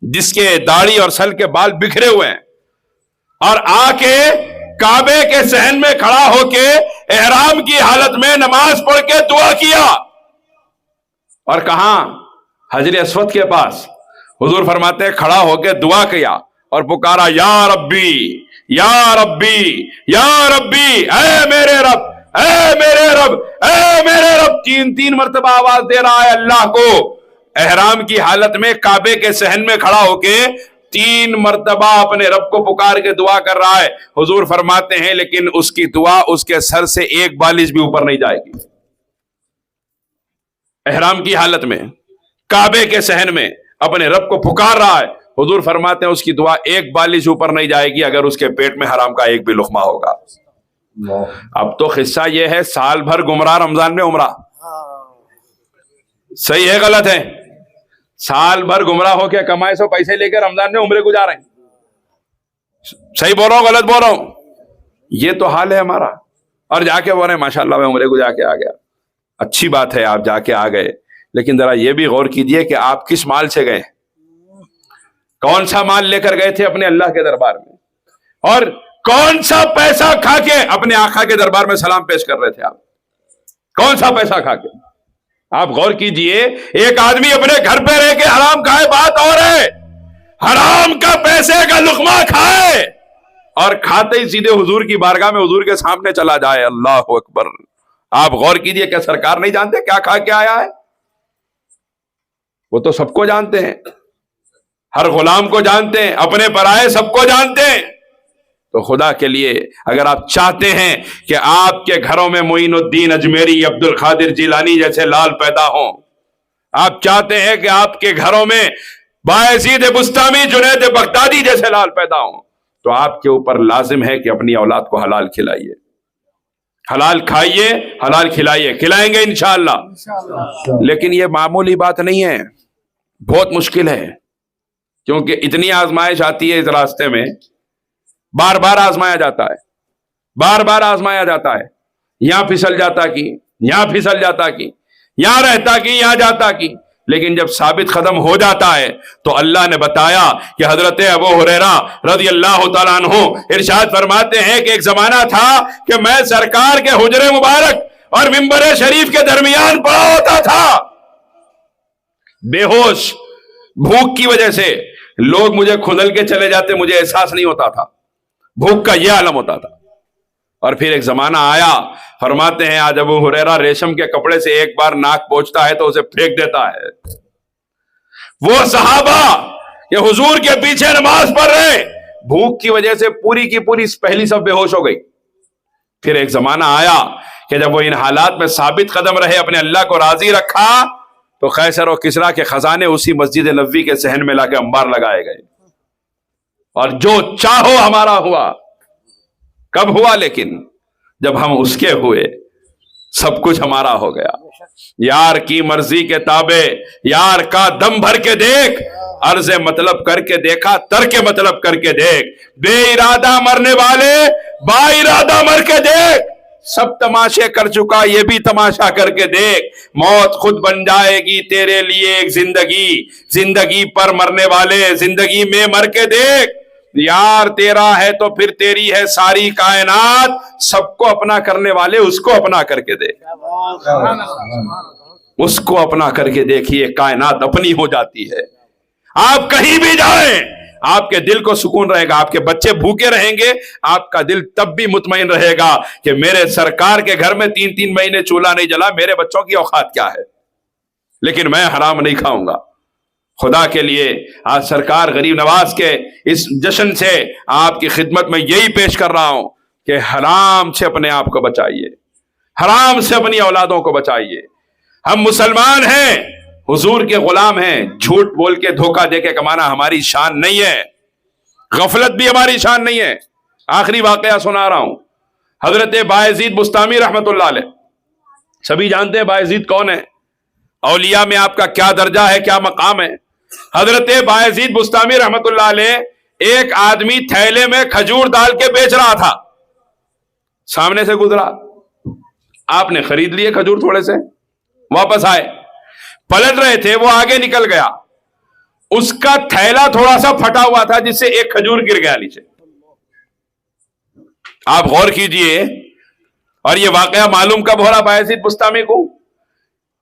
جس کے داڑھی اور سل کے بال بکھرے ہوئے ہیں، اور آ کے کعبے کے صحن میں کھڑا ہو کے احرام کی حالت میں نماز پڑھ کے دعا کیا، اور کہاں؟ حجر اسود کے پاس۔ حضور فرماتے ہیں کھڑا ہو کے دعا کیا اور پکارا، یا ربی یا ربی یا ربی، اے میرے رب، اے میرے رب، اے میرے رب، تین مرتبہ آواز دے رہا ہے اللہ کو، احرام کی حالت میں کعبے کے صحن میں کھڑا ہو کے 3 مرتبہ اپنے رب کو پکار کے دعا کر رہا ہے۔ حضور فرماتے ہیں لیکن اس کی دعا اس کے سر سے ایک بالش بھی اوپر نہیں جائے گی۔ احرام کی حالت میں کعبے کے صحن میں اپنے رب کو پکار رہا ہے، حضور فرماتے ہیں اس کی دعا ایک بالش اوپر نہیں جائے گی اگر اس کے پیٹ میں حرام کا ایک بھی لقمہ ہوگا۔ اب تو قصہ یہ ہے، سال بھر گمراہ، رمضان میں عمرہ۔ صحیح ہے غلط ہے؟ سال بھر گمراہ ہو کے کمائے سو پیسے لے کے رمضان میں عمرے کو جا رہے ہیں۔ صحیح بول رہا ہوں غلط بول رہا ہوں؟ یہ تو حال ہے ہمارا، اور جا کے بول رہے ہیں ماشاءاللہ میں عمرے کو جا کے آ گیا۔ اچھی بات ہے آپ جا کے آ گئے، لیکن ذرا یہ بھی غور کیجئے کہ آپ کس مال سے گئے، کون سا مال لے کر گئے تھے اپنے اللہ کے دربار میں، اور کون سا پیسہ کھا کے اپنے آقا کے دربار میں سلام پیش کر رہے تھے آپ، کون سا پیسہ کھا کے؟ آپ غور کیجئے، ایک آدمی اپنے گھر پہ رہ کے حرام کھائے بات اور ہے، حرام کا پیسے کا لقمہ کھائے اور کھاتے ہی سیدھے حضور کی بارگاہ میں حضور کے سامنے چلا جائے، اللہ اکبر۔ آپ غور کیجئے، کیا سرکار نہیں جانتے کیا کھا کے آیا ہے؟ وہ تو سب کو جانتے ہیں، ہر غلام کو جانتے ہیں، اپنے پرائے سب کو جانتے ہیں۔ تو خدا کے لیے اگر آپ چاہتے ہیں کہ آپ کے گھروں میں معین الدین اجمیری، عبد القادر جیلانی جیسے لال پیدا ہوں، آپ چاہتے ہیں کہ آپ کے گھروں میں بایزید بستامی، جنید بغدادی جیسے لال پیدا ہوں، تو آپ کے اوپر لازم ہے کہ اپنی اولاد کو حلال کھلائیے، حلال کھائیے، حلال کھلائیے، کھلائیں گے انشاءاللہ۔ لیکن یہ معمولی بات نہیں ہے، بہت مشکل ہے، کیونکہ اتنی آزمائش آتی ہے اس راستے میں، بار بار آزمایا جاتا ہے، بار بار آزمایا جاتا ہے، یہاں پھسل جاتا کی، یہاں پھسل جاتا کی، یہاں رہتا کی، یہاں جاتا کی، لیکن جب ثابت قدم ہو جاتا ہے تو اللہ نے بتایا کہ حضرت ابو ہریرہ رضی اللہ تعالیٰ عنہ ارشاد فرماتے ہیں کہ ایک زمانہ تھا کہ میں سرکار کے حجر مبارک اور منبر شریف کے درمیان پڑا ہوتا تھا، بے ہوش، بھوک کی وجہ سے لوگ مجھے کھدل کے چلے جاتے، مجھے احساس نہیں ہوتا تھا، بھوک کا یہ عالم ہوتا تھا۔ اور پھر ایک زمانہ آیا، فرماتے ہیں آج ابو ہریرہ ریشم کے کپڑے سے ایک بار ناک پہنچتا ہے تو اسے پھینک دیتا ہے۔ وہ صحابہ کہ حضور کے پیچھے نماز پڑھ رہے، بھوک کی وجہ سے پوری کی پوری پہلی صف بے ہوش ہو گئی۔ پھر ایک زمانہ آیا کہ جب وہ ان حالات میں ثابت قدم رہے، اپنے اللہ کو راضی رکھا، تو قیصر و کسریٰ کے خزانے اسی مسجد نبوی کے صحن میں لا کے انبار لگائے گئے، اور جو چاہو ہمارا ہوا۔ کب ہوا؟ لیکن جب ہم اس کے ہوئے، سب کچھ ہمارا ہو گیا۔ یار کی مرضی کے تابع، یار کا دم بھر کے دیکھ، عرض مطلب کر کے دیکھا، ترک مطلب کر کے دیکھ، بے ارادہ مرنے والے با ارادہ مر کے دیکھ، سب تماشے کر چکا یہ بھی تماشا کر کے دیکھ، موت خود بن جائے گی تیرے لیے ایک زندگی، زندگی پر مرنے والے زندگی میں مر کے دیکھ، یار تیرا ہے تو پھر تیری ہے ساری کائنات، سب کو اپنا کرنے والے اس کو اپنا کر کے دیکھ، اس کو اپنا کر کے دیکھیے، کائنات اپنی ہو جاتی ہے۔ آپ کہیں بھی جائیں، آپ کے دل کو سکون رہے گا، آپ کے بچے بھوکے رہیں گے، آپ کا دل تب بھی مطمئن رہے گا کہ میرے سرکار کے گھر میں 3 مہینے چولہا نہیں جلا، میرے بچوں کی اوقات کیا ہے، لیکن میں حرام نہیں کھاؤں گا۔ خدا کے لیے آج سرکار غریب نواز کے اس جشن سے آپ کی خدمت میں یہی پیش کر رہا ہوں کہ حرام سے اپنے آپ کو بچائیے، حرام سے اپنی اولادوں کو بچائیے۔ ہم مسلمان ہیں، حضور کے غلام ہیں، جھوٹ بول کے دھوکہ دے کے کمانا ہماری شان نہیں ہے، غفلت بھی ہماری شان نہیں ہے۔ آخری واقعہ سنا رہا ہوں، حضرت بایزید بستامی رحمت اللہ علیہ، سبھی جانتے ہیں بایزید کون ہے، اولیاء میں آپ کا کیا درجہ ہے، کیا مقام ہے۔ حضرت بایزید بستامی رحمت اللہ علیہ ایک آدمی تھیلے میں کھجور ڈال کے بیچ رہا تھا، سامنے سے گزرا، آپ نے خرید لیے کھجور، تھوڑے سے واپس آئے، پلٹ رہے تھے، وہ آگے نکل گیا، اس کا تھیلا تھوڑا سا پھٹا ہوا تھا جس سے ایک کھجور گر گیا نیچے۔ آپ غور کیجئے، اور یہ واقعہ معلوم کب ہو رہا بایزید بستامی کو؟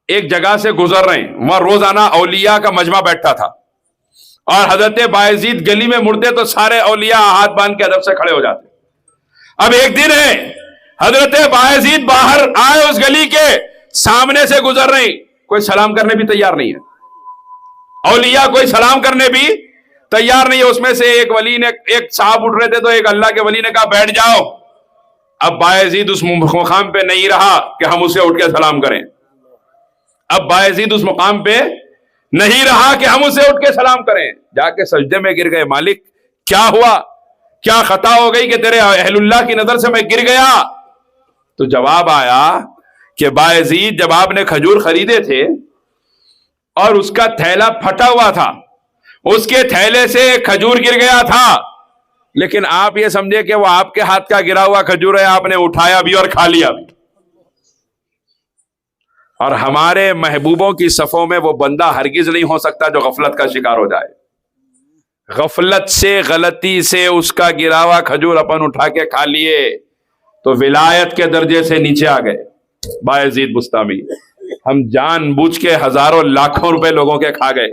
ایک جگہ سے گزر رہے ہیں، وہاں روزانہ اولیاء کا مجمع بیٹھتا تھا، اور حضرت بایزید گلی میں مڑتے تو سارے اولیاء ہاتھ باندھ کے ادب سے کھڑے ہو جاتے۔ اب ایک دن ہے، حضرت بایزید باہر آئے، اس گلی کے سامنے سے گزر رہے ہیں، کوئی سلام کرنے بھی تیار نہیں ہے، اولیاء کوئی سلام کرنے بھی تیار نہیں ہے۔ اس میں سے ایک ولی نے، ایک صاحب اٹھ رہے تھے تو ایک اللہ کے ولی نے کہا بیٹھ جاؤ۔ اب بایزید اس مقام پہ نہیں رہا کہ ہم اسے اٹھ کے سلام کریں، اب بایزید اس مقام پہ نہیں رہا کہ ہم اسے اٹھ کے سلام کریں، جا کے سجدے میں گر گئے، مالک کیا ہوا، کیا خطا ہو گئی کہ تیرے اہل اللہ کی نظر سے میں گر گیا؟ تو جواب آیا کہ بایزید جب آپ نے کھجور خریدے تھے اور اس کا تھیلا پھٹا ہوا تھا، اس کے تھیلے سے کھجور گر گیا تھا، لیکن آپ یہ سمجھے کہ وہ آپ کے ہاتھ کا گرا ہوا کھجور ہے، آپ نے اٹھایا بھی اور کھا لیا بھی۔ اور ہمارے محبوبوں کی صفوں میں وہ بندہ ہرگز نہیں ہو سکتا جو غفلت کا شکار ہو جائے، غفلت سے، غلطی سے اس کا گرا ہوا کھجور اپن اٹھا کے کھا لیے تو ولایت کے درجے سے نیچے آ گئے۔ بایزید بستامی، ہم جان بوجھ کے ہزاروں لاکھوں روپے لوگوں کے کھا گئے،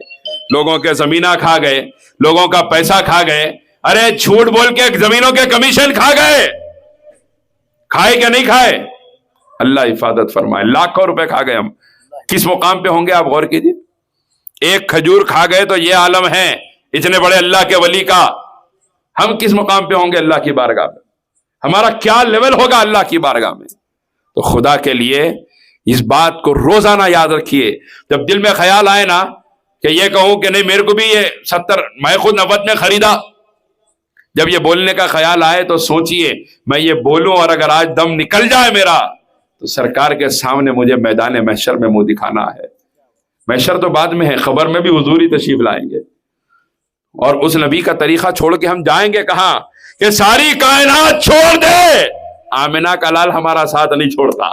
لوگوں کے زمینہ کھا گئے، لوگوں کا پیسہ کھا گئے، ارے جھوٹ بول کے زمینوں کے کمیشن کھا گئے، کھائے کہ نہیں کھائے؟ اللہ حفاظت فرمائے، لاکھوں روپے کھا گئے ہم، کس مقام پہ ہوں گے آپ غور کیجیے۔ ایک کھجور کھا گئے تو یہ عالم ہے اتنے بڑے اللہ کے ولی کا، ہم کس مقام پہ ہوں گے اللہ کی بارگاہ میں، ہمارا کیا لیول ہوگا اللہ کی بارگاہ میں۔ تو خدا کے لیے اس بات کو روزانہ یاد رکھیے، جب دل میں خیال آئے نا کہ یہ کہوں کہ نہیں میرے کو بھی یہ 70 میں خود 90 میں خریدا، جب یہ بولنے کا خیال آئے تو سوچئے میں یہ بولوں اور اگر آج دم نکل جائے میرا تو سرکار کے سامنے مجھے میدان محشر میں منہ دکھانا ہے۔ محشر تو بعد میں ہے، خبر میں بھی حضور ہی تشریف لائیں گے، اور اس نبی کا طریقہ چھوڑ کے ہم جائیں گے کہاں کہ ساری کائنات چھوڑ دے، آمنہ کا لال ہمارا ساتھ نہیں چھوڑتا،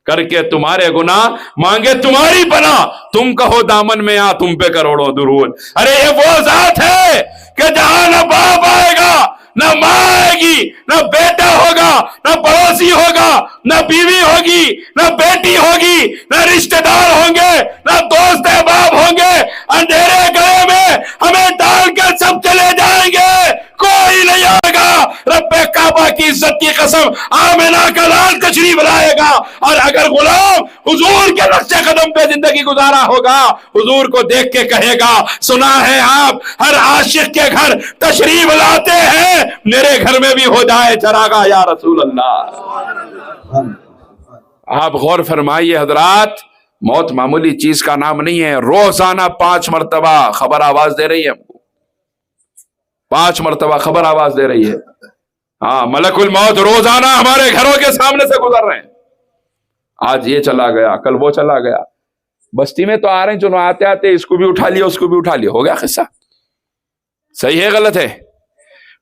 کر کے تمہارے گناہ مانگے تمہاری پناہ، تم کہو دامن میں آ تم پہ کروڑوں درود۔ ارے یہ وہ ذات ہے کہ جہاں نہ باپ آئے گا، نہ ماں آئے گی، نہ بیٹا ہوگا، نہ پڑوسی ہوگا، نہ بیوی ہوگی، نہ بیٹی ہوگی، نہ رشتہ دار ہوں گے، نہ دوست احباب ہوں گے، اندھیرے گڑھے میں ہمیں ڈال کر سب چلے جائیں گے، کوئی نہیں آئے گا۔ رب کعبہ کی عزت کی قسم، آمنہ کا لال تشریف لائے گا، اور اگر غلام حضور کے نقش قدم پہ زندگی گزارا ہوگا، حضور کو دیکھ کے کہے گا سنا ہے آپ ہر عاشق کے گھر تشریف لاتے ہیں، میرے گھر میں بھی ہو جائے چراغا یا رسول اللہ۔ آپ غور فرمائیے حضرات، موت معمولی چیز کا نام نہیں ہے، روزانہ 5 مرتبہ خبر آواز دے رہی ہے ہم کو، 5 مرتبہ خبر آواز دے رہی ہے۔ ہاں، ملک الموت روزانہ ہمارے گھروں کے سامنے سے گزر رہے ہیں، آج یہ چلا گیا، کل وہ چلا گیا، بستی میں تو آ رہے ہیں، چلو آتے آتے اس کو بھی اٹھا لیا، اس کو بھی اٹھا لیا، ہو گیا قصہ۔ صحیح ہے غلط ہے؟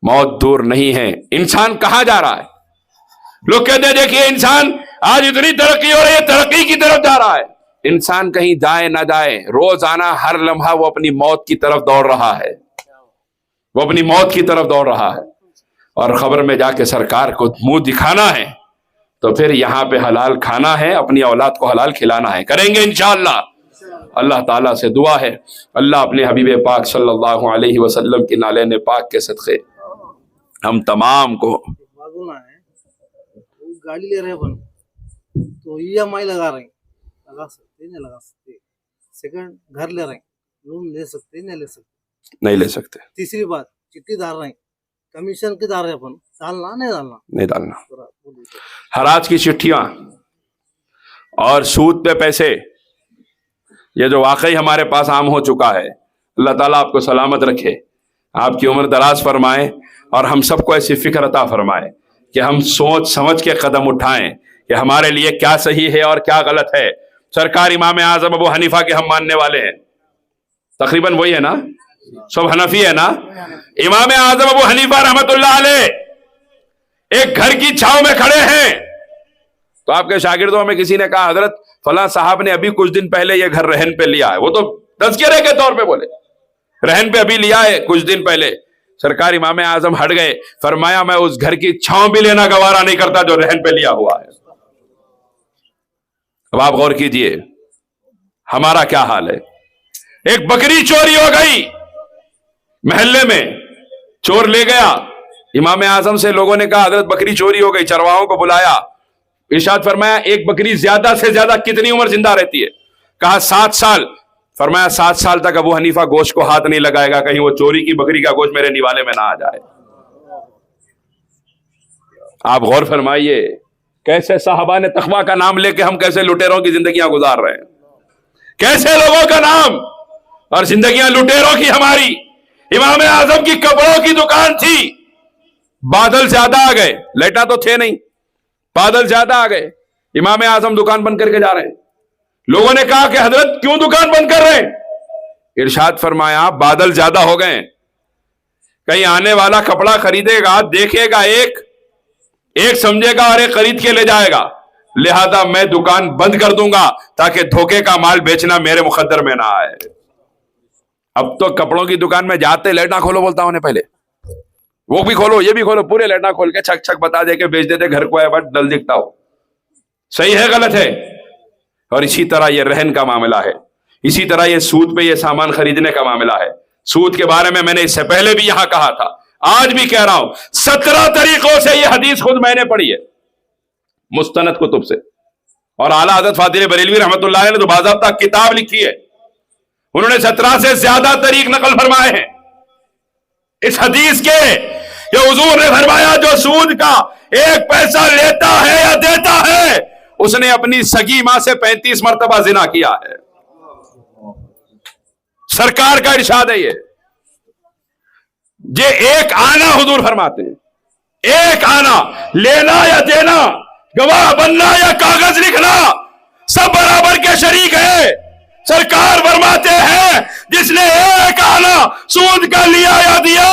موت دور نہیں ہے۔ انسان کہاں جا رہا ہے؟ لوگ کہتے ہیں دیکھیے انسان آج اتنی ترقی ہو رہی ہے، ترقی کی طرف جا رہا ہے۔ انسان کہیں جائے نہ جائے، روزانہ ہر لمحہ وہ اپنی موت کی طرف دوڑ رہا ہے، وہ اپنی موت کی طرف دوڑ رہا ہے، اور خبر میں جا کے سرکار کو منہ دکھانا ہے تو پھر یہاں پہ حلال کھانا ہے، اپنی اولاد کو حلال کھلانا ہے، کریں گے انشاءاللہ۔ اللہ تعالیٰ سے دعا ہے اللہ اپنے حبیب پاک صلی اللہ علیہ وسلم کی نالین پاک کے صدقے ہم تمام کو گاڑی لے رہے ہیں تو ای ایم آئی لگا رہے ہیں، لگا سکتے نہیں لگا سکتے، سیکنڈ گھر لے رہے ہیں، لون لے سکتے نہیں لے سکتے، نہیں لے سکتے۔ تیسری بات چٹھی ڈال رہے ہیں، کمیشن کی ڈال رہے ہیں، اپن ڈالنا نہیں ڈالنا، حراج کی چٹھیاں اور سود پہ پیسے، یہ جو واقعی ہمارے پاس عام ہو چکا ہے۔ اللہ تعالیٰ آپ کو سلامت رکھے، آپ کی عمر دراز فرمائے، اور ہم سب کو ایسی فکر عطا فرمائے کہ ہم سوچ سمجھ کے قدم اٹھائیں کہ ہمارے لیے کیا صحیح ہے اور کیا غلط ہے. سرکار امام اعظم ابو حنیفہ کے ہم ماننے والے ہیں, تقریباً وہی ہے نا, سب حنفی ہے نا. امام اعظم ابو حنیفہ رحمت اللہ علیہ ایک گھر کی چھاؤں میں کھڑے ہیں, تو آپ کے شاگردوں میں کسی نے کہا حضرت فلاں صاحب نے ابھی کچھ دن پہلے یہ گھر رہن پہ لیا ہے. وہ تو تذکرے کے طور پہ بولے, رہن پہ ابھی لیا ہے کچھ دن پہلے. سرکار امام اعظم ہٹ گئے, فرمایا میں اس گھر کی چھاؤں بھی لینا گوارا نہیں کرتا جو رہن پہ لیا ہوا ہے. اب آپ غور کیجئے ہمارا کیا حال ہے. ایک بکری چوری ہو گئی محلے میں, چور لے گیا. امام اعظم سے لوگوں نے کہا حضرت بکری چوری ہو گئی, چرواہوں کو بلایا, ارشاد فرمایا ایک بکری زیادہ سے زیادہ کتنی عمر زندہ رہتی ہے؟ کہا 7 سال. فرمایا 7 سال تک ابو حنیفہ گوشت کو ہاتھ نہیں لگائے گا, کہیں وہ چوری کی بکری کا گوشت میرے نیوالے میں نہ آ جائے. آپ غور فرمائیے کیسے صحابہ نے تقویٰ کا نام لے کے ہم کیسے لٹیروں کی زندگیاں گزار رہے ہیں, کیسے لوگوں کا نام اور زندگیاں لٹیروں کی ہماری. امام اعظم کی کپڑوں کی دکان تھی, بادل زیادہ آ گئے, لیٹا تو تھے نہیں, بادل زیادہ آ گئے, امام اعظم دکان بند کر کے جا رہے ہیں. لوگوں نے کہا کہ حضرت کیوں دکان بند کر رہے ہیں؟ ارشاد فرمایا بادل زیادہ ہو گئے, کہیں آنے والا کپڑا خریدے گا, دیکھے گا ایک سمجھے گا اور ایک خرید کے لے جائے گا, لہذا میں دکان بند کر دوں گا تاکہ دھوکے کا مال بیچنا میرے مقدر میں نہ آئے. اب تو کپڑوں کی دکان میں جاتے لیٹنا کھولو بولتا ہوں پہلے, وہ بھی کھولو یہ بھی کھولو, پورے لیٹنا کھول کے چھک چھک بتا دے کے بیچ دیتے, گھر کو ہے بٹ ڈل دکھتا ہو. صحیح ہے غلط ہے؟ اور اسی طرح یہ رہن کا معاملہ ہے, اسی طرح یہ سود پہ یہ سامان خریدنے کا معاملہ ہے. سود کے بارے میں نے اس سے پہلے بھی یہاں کہا تھا, آج بھی کہہ رہا ہوں, 17 طریقوں سے یہ حدیث خود میں نے پڑھی ہے مستند کتب سے, اور اعلیٰ حضرت فاضل بریلوی رحمت اللہ علیہ نے تو باضابطہ کتاب لکھی ہے, انہوں نے 17 سے زیادہ طریق نقل فرمائے ہیں اس حدیث کے, کہ حضور نے فرمایا جو سود کا 1 پیسہ لیتا ہے یا دیتا ہے اس نے اپنی سگی ماں سے 35 مرتبہ زنا کیا ہے. سرکار کا ارشاد ہے یہ 1 آنا حضور فرماتے ہیں, 1 آنا, لینا یا دینا, گواہ بننا یا کاغذ لکھنا, سب برابر کے شریک ہے. سرکار فرماتے ہیں جس نے 1 آنا سود کا لیا یا دیا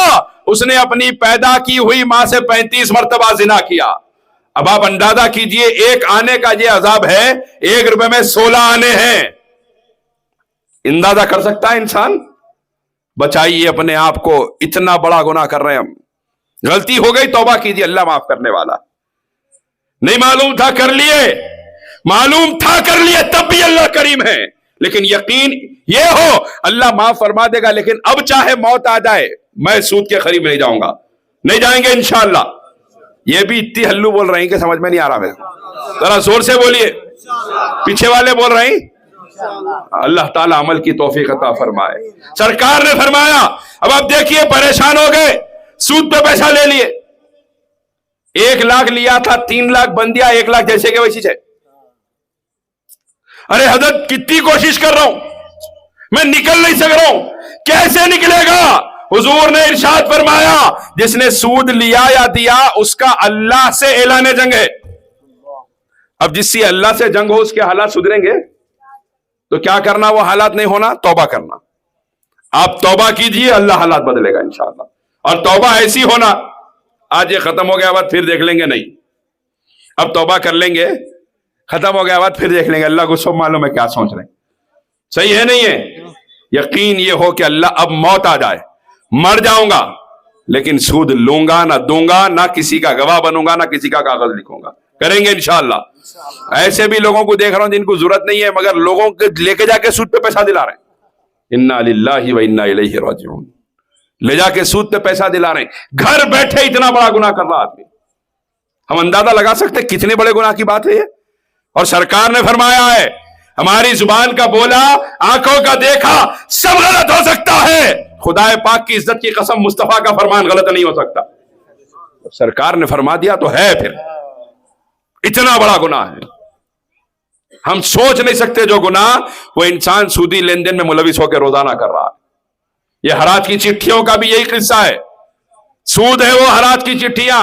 اس نے اپنی پیدا کی ہوئی ماں سے 35 مرتبہ زنا کیا. اب آپ اندازہ کیجئے 1 آنے کا یہ عذاب ہے, 1 روپے میں 16 آنے ہیں. اندازہ کر سکتا ہے انسان؟ بچائیے اپنے آپ کو, اتنا بڑا گناہ کر رہے ہیں ہم. غلطی ہو گئی توبہ کیجئے, اللہ معاف کرنے والا. نہیں معلوم تھا کر لیے, معلوم تھا کر لیے, تب بھی اللہ کریم ہے. لیکن یقین یہ ہو اللہ معاف فرما دے گا, لیکن اب چاہے موت آ جائے میں سود کے قریب نہیں جاؤں گا. نہیں جائیں گے انشاءاللہ. یہ بھی اتنی ہلو بول رہے ہیں کہ سمجھ میں نہیں آ رہا میرے, ذرا زور سے بولیے, پیچھے والے بول رہے ہیں. اللہ تعالیٰ عمل کی توفیق عطا فرمائے. سرکار نے فرمایا اب آپ دیکھیے پریشان ہو گئے, سود پہ پیسہ لے لیے, 1 لاکھ لیا تھا 3 لاکھ بن دیا, 1 لاکھ جیسے کہ ویسی ہے. ارے حضرت کتنی کوشش کر رہا ہوں میں نکل نہیں سک رہا ہوں, کیسے نکلے گا؟ حضور نے ارشاد فرمایا جس نے سود لیا یا دیا اس کا اللہ سے اعلان جنگ ہے. اب جس سے اللہ سے جنگ ہو اس کے حالات سدھریں گے تو کیا کرنا, وہ حالات نہیں ہونا, توبہ کرنا. آپ توبہ کیجئے, اللہ حالات بدلے گا انشاءاللہ. اور توبہ ایسی ہونا, آج یہ ختم ہو گیا بعد پھر دیکھ لیں گے, نہیں, اب توبہ کر لیں گے, ختم ہو گیا بعد پھر دیکھ لیں گے, اللہ کو سب معلوم ہے کیا سوچ رہے ہیں. صحیح ہے نہیں ہے؟ یقین یہ ہو کہ اللہ اب موت آ جائے, مر جاؤں گا لیکن سود لوں گا نہ دوں گا, نہ کسی کا گواہ بنوں گا, نہ کسی کا کاغذ لکھوں گا. کریں گے انشاءاللہ. ایسے بھی لوگوں کو دیکھ رہا ہوں جن کو ضرورت نہیں ہے مگر لوگوں کے لے کے جا کے سود پہ پیسہ دلا رہے ہیں. انا للہ و انا الیہ راجعون. لے جا کے سود پہ پیسہ دلا رہے ہیں, گھر بیٹھے اتنا بڑا گناہ کر رہا آدمی. ہم اندازہ لگا سکتے کتنے بڑے گناہ کی بات ہے یہ. اور سرکار نے فرمایا ہے ہماری زبان کا بولا, آنکھوں کا دیکھا سب غلط ہو سکتا ہے, خدا پاک کی عزت کی قسم مصطفیٰ کا فرمان غلط نہیں ہو سکتا. سرکار نے فرما دیا تو ہے, پھر اتنا بڑا گناہ ہے. ہم سوچ نہیں سکتے جو گناہ وہ انسان سودی لین دین میں ملوث ہو کے روزانہ کر رہا ہے. یہ حرات کی چٹھیوں کا بھی یہی قصہ ہے. سود ہے وہ حرات کی چٹھیاں.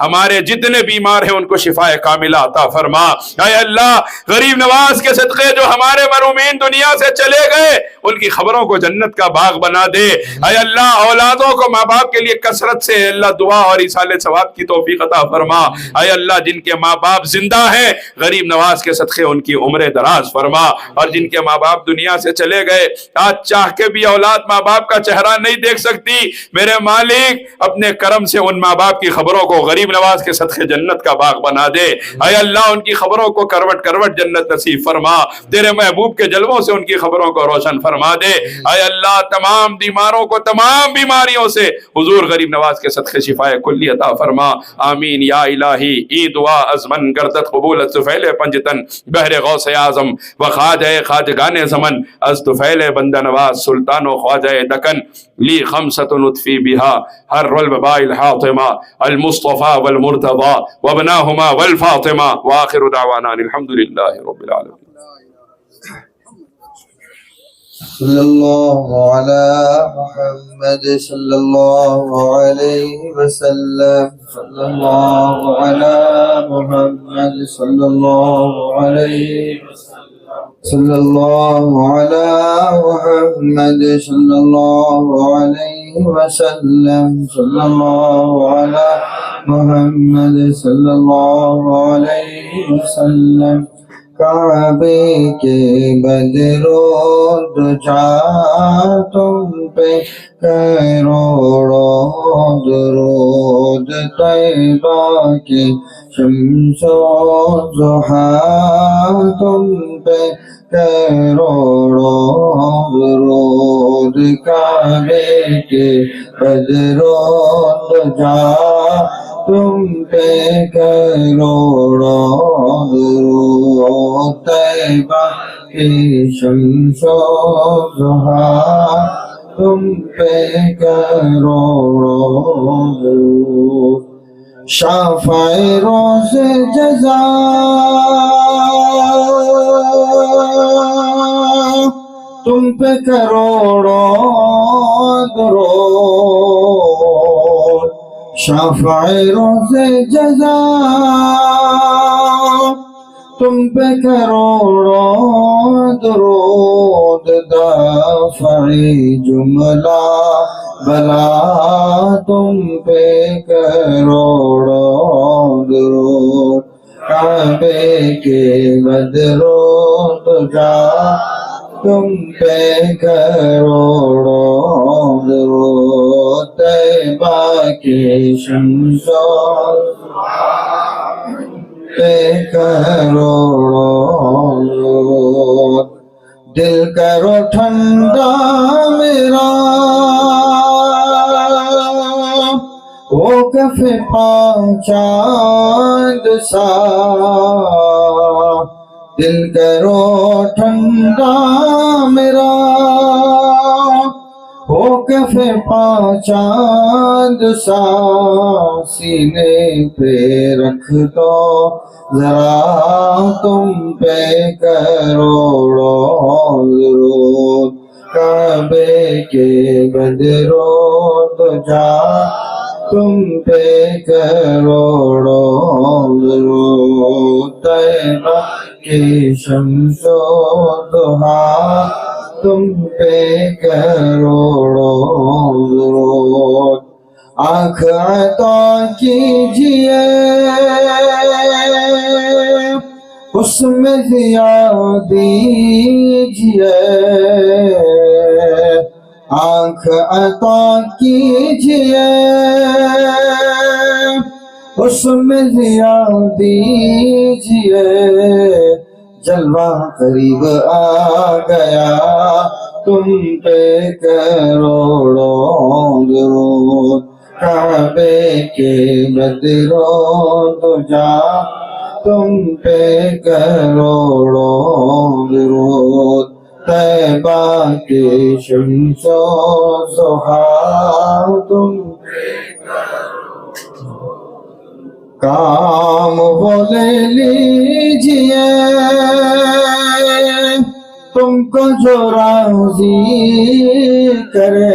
ہمارے جتنے بیمار ہیں ان کو شفا کاملہ عطا فرما۔ اے اللہ غریب نواز کے صدقے جو ہمارے مرحومین دنیا سے چلے گئے ان کی خبروں کو جنت کا باغ بنا دے۔ اے اللہ اولادوں کو ماں باپ کے لیے کثرت سے اے اللہ دعا اور ایصال ثواب کی توفیق عطا فرما۔ اے اللہ جن کے ماں باپ زندہ ہیں غریب نواز کے صدقے ان کی عمر دراز فرما، اور جن کے ماں باپ دنیا سے چلے گئے آج چاہ کے بھی اولاد ماں باپ کا چہرہ نہیں دیکھ سکتی، میرے مالک اپنے کرم سے ان ماں باپ کی خبروں کو غریب نواز کے صدقے جنت کا باغ بنا دے۔ اے اللہ ان کی خبروں کو کروٹ کروٹ جنت نصیب فرما، تیرے محبوب کے جلووں سے ان کی خبروں کو روشن فرما دے۔ اے اللہ تمام بیماروں کو تمام بیماریوں سے حضور غریب نواز کے صدقے شفا کلی عطا فرما، آمین یا الہی۔ ای دعا ازمن گردت قبولت سفیل پنجتن بہر غوث اعظم و خواجہ خواجگان زمن از طفیل بندہ نواز سلطان و خواجہ دکن لی خمسۃ نطفی بہا ہر الوباء الحاطمہ المصطفى والمرتضى وابناہما والفاطمہ وآخر دعوانا الحمدللہ رب العالمین۔ صلی اللہ علی محمد صلی اللہ علیہ وسلم، صلی اللہ علی محمد صلی اللہ علیہ وسلم، صلی اللہ علی محمد صلی اللہ علیہ وسلم، صلی اللہ علی محمد صلی اللہ علیہ وسلم۔ کعبے کے بدرو دجا تم پہ کروڑوں درود، طیبہ کے شمس و ضحیٰ تم پہ کروڑوں درود، کعبے کے بدرو دجا تم پہ کروڑوں درود، طیبہ کی شمس و ضحیٰ تم پہ کروڑوں درود، شافع روز جزا تم پہ کروڑوں درود، شافع روز جزا تم پہ کروڑوں درود، دافعی جملہ بلا تم پہ کروڑوں درود، کعبے کے بدرو دجا تم پہ کروڑوں درود، طیبہ کی شمس و پہ کروڑوں درود، دل کرو ٹھنڈا میرا وہ کف پا چاند سا، دل کرو ٹھنڈا میرا ہو کف پا چاند سا، سینے پہ رکھ دو ذرا تم پہ کروڑوں درود، کعبے کے بدرو دجا تم پہ کروڑوں درود، طیبہ کی شمس و ضحیٰ تم پہ کروڑوں درود، آنکھ عطا کیجئے اس میں ضیاء دیجئے، آنکھ عطا کیجئے اس میں ضیاء دیجئے، جلوہ قریب آ گیا تم پہ کروڑوں درود، کعبے کے بدرو دجا تم پہ کروڑوں درود، طیبہ کی شمس و ضحیٰ تم کام وہ لے لیجئے تم کو جو راضی کرے،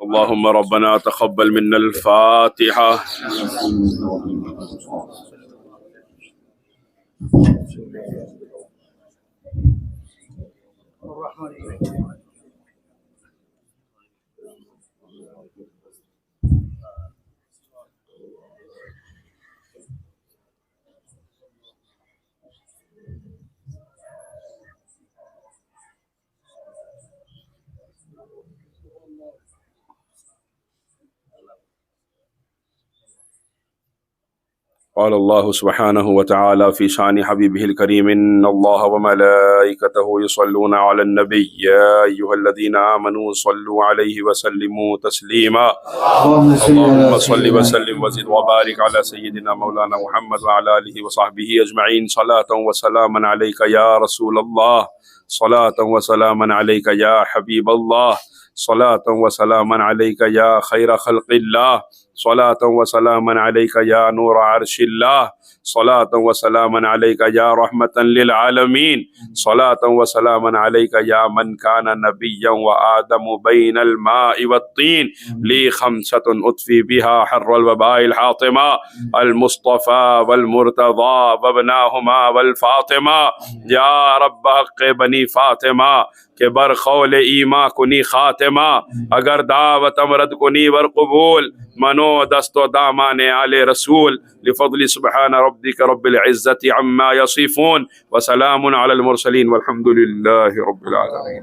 اللهم ربنا تقبل منا الفاتحة. قال الله سبحانه وتعالى في شان حبيبه الكريم إن الله وملائكته يصلون على النبي يا أيها الذين آمنوا صلوا عليه وسلموا تسليما. اللهم صل وسلم وزد وبارك على سيدنا مولانا محمد وعلى آله وصحبه أجمعين. صلاة وسلاما عليك يا رسول الله، صلاة وسلاما عليك يا حبيب الله، صلاة وسلاما عليك يا خير خلق الله، صلاة وسلاما عليك يا نور عرش الله، صلاة وسلاما عليك يا رحمة للعالمين، صلاة وسلاما عليك يا من كان نبيا وآدم بين الماء والطين. لي خمسة أطفي بها حر الوباء الحاطمة، المصطفى والمرتضى وابناهما والفاطمة. يا رب حق بنی فاطمہ کہ برخول ایما کنی خاتمہ، اگر دعوت امرد کنی ور قبول، منو دست و دامان آل رسول. لفضل سبحان ربك رب العزة عما يصفون وسلام على المرسلين والحمد لله رب العالمين.